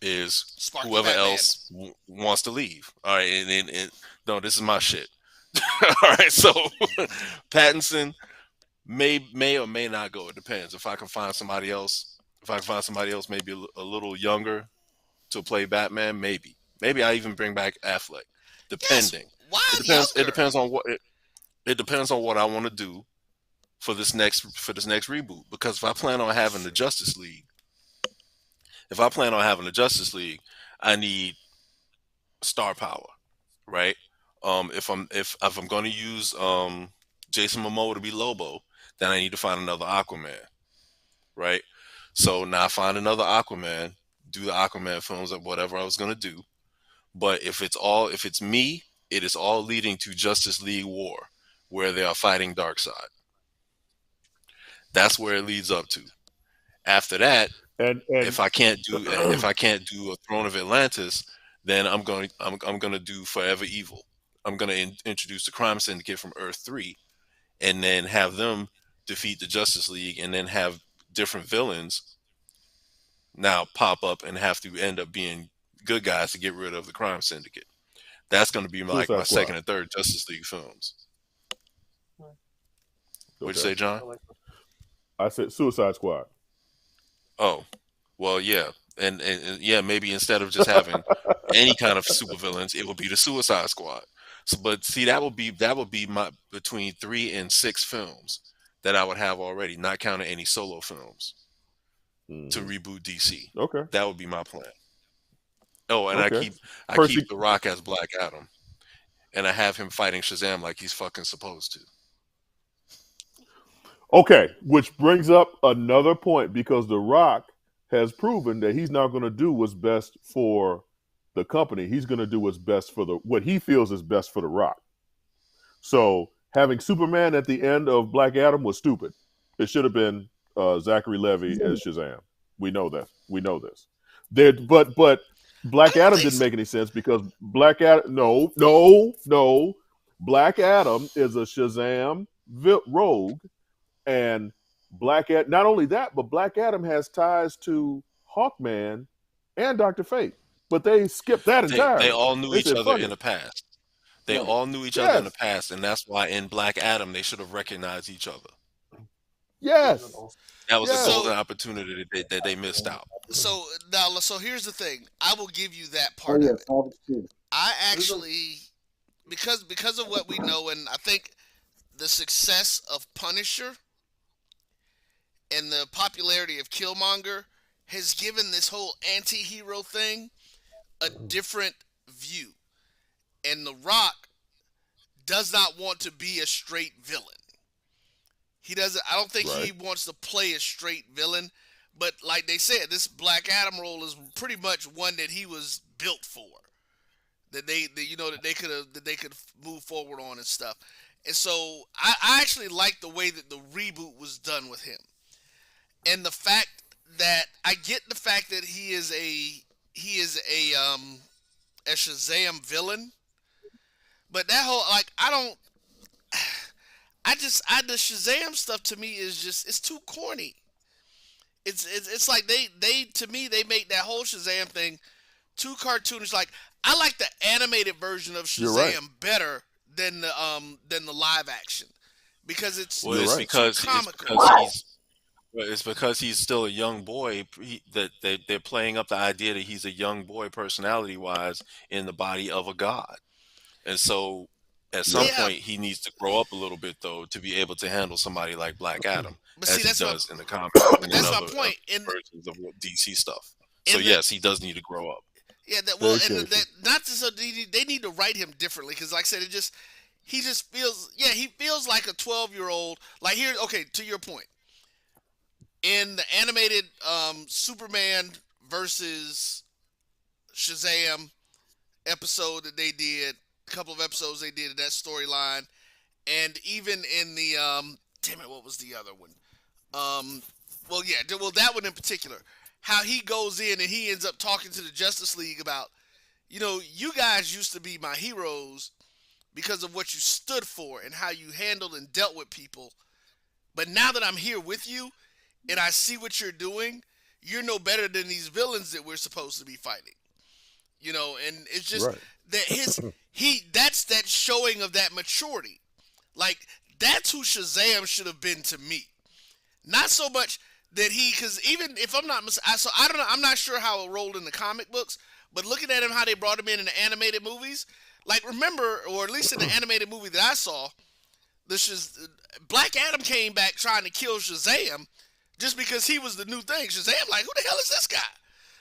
is Sparky whoever Batman. else wants to leave. All right, and no, this is my shit. All right, so Pattinson may or may not go. It depends. If I can find somebody else, maybe a little younger to play Batman, maybe. Maybe I even bring back Affleck. Depending. Yes, why It depends. It younger? depends on what. It depends on what I want to do for this next reboot. Because if I plan on having the Justice League, I need star power, right? If I'm going to use Jason Momoa to be Lobo, then I need to find another Aquaman, right? So now I find another Aquaman, do the Aquaman films or whatever I was going to do. But if it's me, it is all leading to Justice League War, where they are fighting Darkseid. That's where it leads up to. After that, and if I can't do a Throne of Atlantis, then I'm going to do Forever Evil. I'm going to introduce the Crime Syndicate from Earth 3, and then have them defeat the Justice League, and then have different villains now pop up and have to end up being good guys to get rid of the Crime Syndicate. That's going to be like my second and third Justice League films. What'd you say, John? I said Suicide Squad. Oh, well, yeah. And yeah, maybe instead of just having any kind of supervillains, it would be the Suicide Squad. So, but see, that would be my between 3 and 6 films that I would have already, not counting any solo films to reboot DC. Okay, that would be my plan. Oh, and Okay. I Percy- keep The Rock as Black Adam, and I have him fighting Shazam like he's fucking supposed to. Okay, which brings up another point, because The Rock has proven that he's not going to do what's best for the company. He's going to do what's best for what he feels is best for The Rock. So having Superman at the end of Black Adam was stupid. It should have been Zachary Levi as Shazam. We know that. We know this. But Black Adam didn't make any sense, because Black Adam no. Black Adam is a Shazam rogue. And not only that, but Black Adam has ties to Hawkman and Dr. Fate. But they skipped that entirely. They all knew each other in the past. They all knew each other in the past, and that's why in Black Adam they should have recognized each other. Yes. That was a golden opportunity that they missed out. So here's the thing. I will give you that part of it. I actually, because of what we know, and I think the success of Punisher and the popularity of Killmonger has given this whole anti-hero thing a different view. And The Rock does not want to be a straight villain. He doesn't. I don't think he wants to play a straight villain. But like they said, this Black Adam role is pretty much one that he was built for. That they could move forward on and stuff. And so I actually like the way that the reboot was done with him. And the fact that I get the fact that he is a Shazam villain, but that whole the Shazam stuff to me is just, it's too corny. It's like they to me they make that whole Shazam thing too cartoonish. Like, I like the animated version of Shazam better than the live action, because it's comical. It's because he's still a young boy. That they're playing up the idea that he's a young boy personality wise in the body of a god, and so at some point he needs to grow up a little bit though to be able to handle somebody like Black Adam, as he does in the comics. That's my point. In versions of DC stuff. So yes, he does need to grow up. Yeah, they need to write him differently, because like I said, he feels like a 12-year-old. Like, here, okay, to your point. In the animated Superman versus Shazam episode that they did, a couple of episodes they did of that storyline, and even in the what was the other one? That one in particular, how he goes in and he ends up talking to the Justice League about, you guys used to be my heroes because of what you stood for and how you handled and dealt with people, but now that I'm here with you and I see what you're doing, you're no better than these villains that we're supposed to be fighting. You know, and it's just Right. that that's that showing of that maturity. Like, that's who Shazam should have been to me. Not so much that because even if I'm not, so I don't know, I'm not sure how it rolled in the comic books, but looking at him, how they brought him in the animated movies, like, remember, or at least in the animated movie that I saw, Black Adam came back trying to kill Shazam just because he was the new thing. Shazam, like, who the hell is this guy?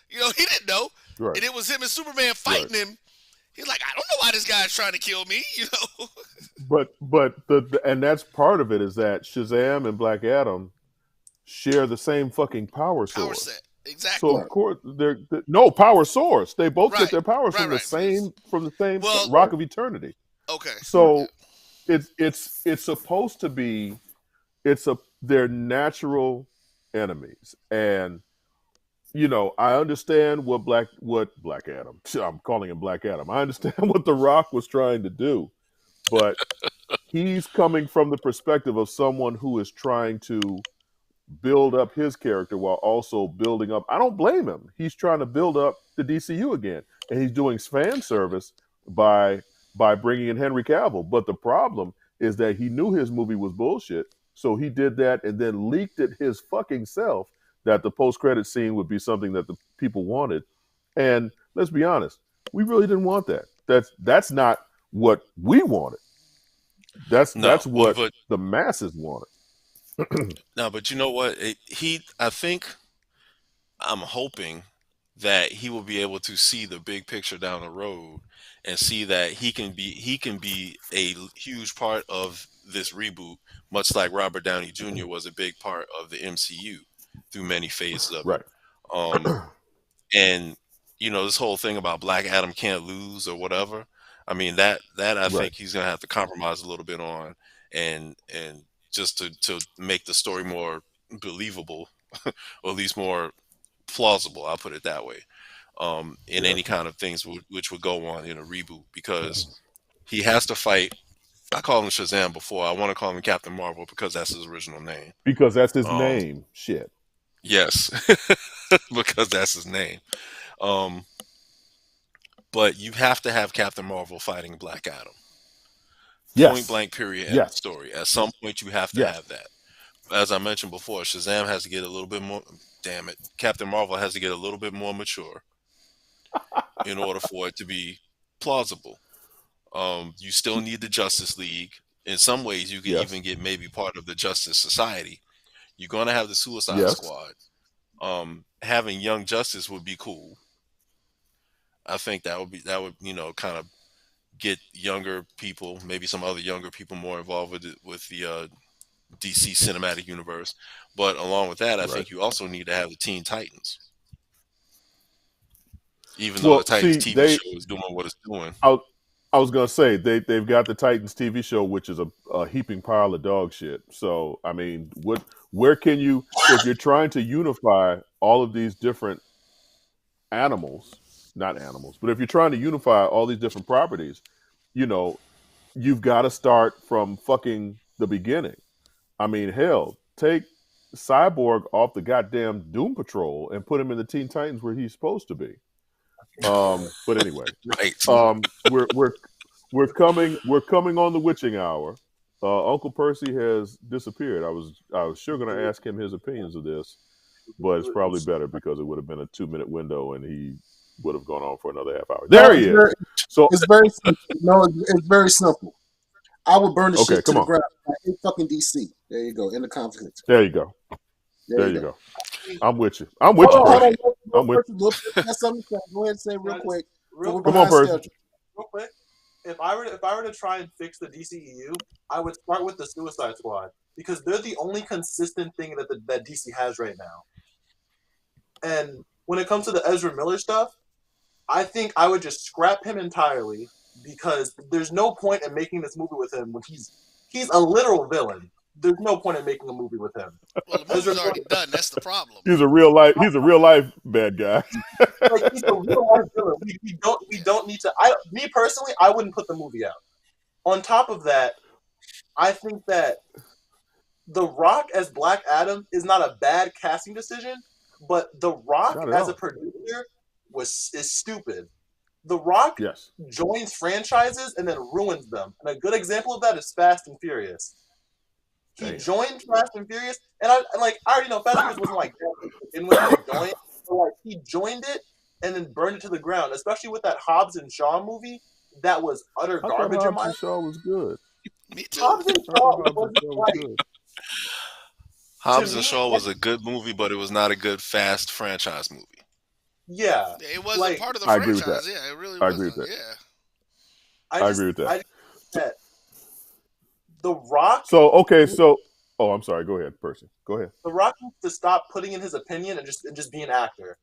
You know, he didn't know. Right. And it was him and Superman fighting him. He's like, I don't know why this guy's trying to kill me, you know. But and that's part of it, is that Shazam and Black Adam share the same fucking power source. Power set. Exactly. So of course they're no power source. They both get their powers from the same Rock of Eternity. Okay. So it's supposed to be they're natural enemies. And you know, I understand what Black Adam. I'm calling him Black Adam. I understand what The Rock was trying to do, but he's coming from the perspective of someone who is trying to build up his character while also building up. I don't blame him. He's trying to build up the DCU again, and he's doing fan service by bringing in Henry Cavill. But the problem is that he knew his movie was bullshit, so he did that and then leaked it his fucking self that the post-credit scene would be something that the people wanted. And let's be honest, we really didn't want that. That's not what we wanted. That's what the masses wanted. No, but you know what? I think, I'm hoping that he will be able to see the big picture down the road and see that he can be a huge part of this reboot, much like Robert Downey Jr. was a big part of the MCU through many phases of it. And you know, this whole thing about Black Adam can't lose or whatever. I mean, that I think he's gonna have to compromise a little bit on, and just to make the story more believable, or at least more plausible. I'll put it that way. In any kind of things which would go on in a reboot, because he has to fight. I call him Shazam before. I want to call him Captain Marvel because that's his original name. Because that's his name. Shit. Yes, because that's his name. But you have to have Captain Marvel fighting Black Adam. Yes. Point blank, period, end of story. At some point, you have to have that. As I mentioned before, Shazam has to get a little bit more. Damn it, Captain Marvel has to get a little bit more mature in order for it to be plausible. You still need the Justice League. In some ways, you can even get maybe part of the Justice Society. You're going to have the Suicide Squad. Having Young Justice would be cool. I think that would you know, kind of get younger people, maybe some other younger people, more involved with the DC cinematic universe. But along with that, I think you also need to have the Teen Titans. Even though the Titans TV show is doing what it's doing. I was gonna say they've got the Titans TV show, which is a heaping pile of dog shit. So I mean, where can you, if you're trying to unify all of these different not animals, but if you're trying to unify all these different properties, you know, you've got to start from fucking the beginning. I mean, hell, take Cyborg off the goddamn Doom Patrol and put him in the Teen Titans where he's supposed to be. But anyway, we're coming on the witching hour. Uncle Percy has disappeared. I was sure going to ask him his opinions of this, but it's probably better because it would have been a 2-minute window and he would have gone on for another half hour. There he is. So it's very simple. No, it's very simple. I would burn the shit to the ground. I hate fucking DC. There you go. In the conflict. There you go. There you go. I'm with you. I'm with you, Percy. I'm with you. That's something to say. Go ahead and say real quick. Come on, Percy. Real quick. If I were to try and fix the DCEU, I would start with the Suicide Squad because they're the only consistent thing that DC has right now. And when it comes to the Ezra Miller stuff, I think I would just scrap him entirely because there's no point in making this movie with him when he's a literal villain. There's no point in making a movie with him. Well, the movie's already done. That's the problem. He's a real life bad guy. Like, he's a real life villain. We don't need to. Me personally, I wouldn't put the movie out. On top of that, I think that The Rock as Black Adam is not a bad casting decision, But The Rock Not at as a all. producer is stupid. The Rock Yes. joins franchises and then ruins them. And a good example of that is Fast and Furious. He Damn. joined Fast and Furious, and I already know Fast and Furious wasn't like that to begin with to join, but like he joined it and then burned it to the ground. Especially with that Hobbs and Shaw movie, that was utter I thought garbage in Hobbs my and Shaw was good. Me too. Hobbs and I Shaw thought Hobbs and wasn't Shaw was like good. Hobbs to and me, Shaw was a good movie, but it was not a good Fast franchise movie. yeah, It wasn't like part of the I agree with franchise. that. Yeah, it really I agree wasn't. with that. Yeah. I agree with that. I just that The Rock. So okay, so I'm sorry. Go ahead, Percy. Go ahead. The Rock needs to stop putting in his opinion and just be an actor.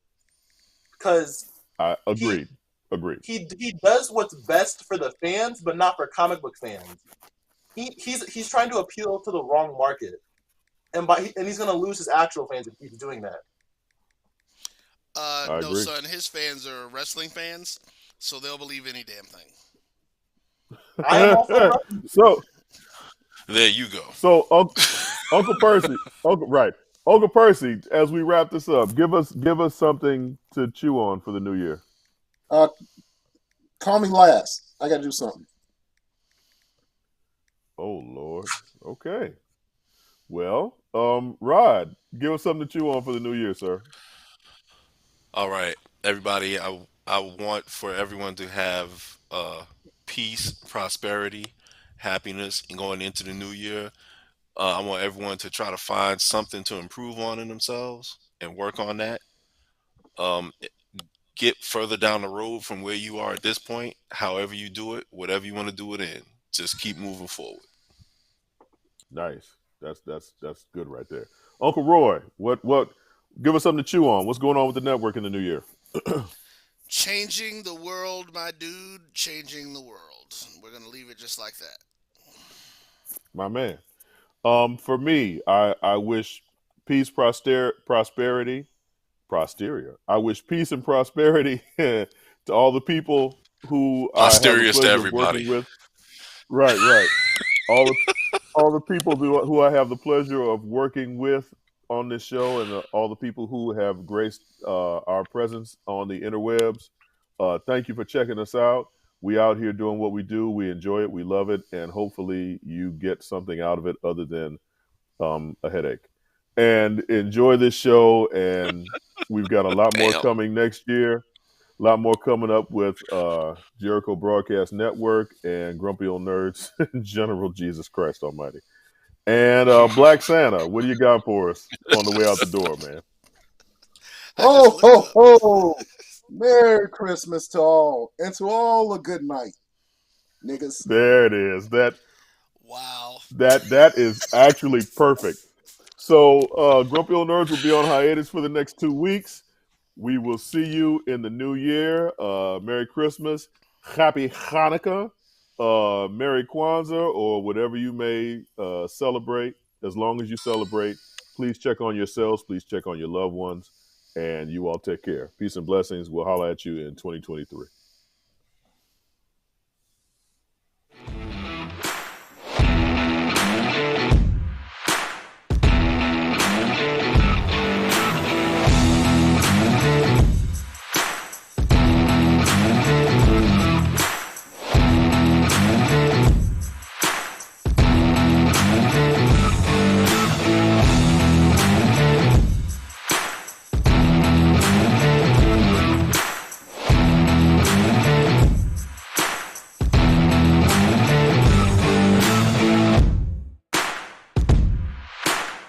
Because I agreed. Agreed. he does what's best for the fans, but not for comic book fans. He's trying to appeal to the wrong market, and he's going to lose his actual fans if he keeps doing that. I No, agree. son. His fans are wrestling fans, so they'll believe any damn thing. I am all for wrestling. So there you go. So Uncle Percy, Uncle Percy. As we wrap this up, give us something to chew on for the new year. Call me last. I got to do something. Oh Lord. Okay. Well, Rod, give us something to chew on for the new year, sir. All right, everybody. I want for everyone to have peace, prosperity, happiness, and going into the new year. I want everyone to try to find something to improve on in themselves and work on that. Um, get further down the road from where you are at this point. However you do it, whatever you want to do it in, just keep moving forward. Nice. That's good right there. Uncle Roy, what? Give us something to chew on. What's going on with the network in the new year? Changing the world, my dude. Changing the world. We're gonna leave it just like that. My man. For me, I wish peace, prosperity, posteria. I wish peace and prosperity to all the people who I have the Posteriors to pleasure of everybody. working with. Right. All the people who I have the pleasure of working with on this show, and all the people who have graced our presence on the interwebs. Thank you for checking us out. We out here doing what we do. We enjoy it. We love it, and hopefully you get something out of it other than a headache. And enjoy this show. And we've got a lot more coming next year. A lot more coming up with Jericho Broadcast Network and Grumpy Old Nerds General Jesus Christ Almighty. And Black Santa, what do you got for us on the way out the door, man? Ho, ho, ho. Merry Christmas to all. And to all a good night, niggas. There it is. Wow. That is actually perfect. So Grumpy Old Nerds will be on hiatus for the next 2 weeks. We will see you in the new year. Merry Christmas. Happy Hanukkah. Merry Kwanzaa, or whatever you may celebrate. As long as you celebrate, please check on yourselves. Please check on your loved ones. And you all take care. Peace and blessings. We'll holler at you in 2023.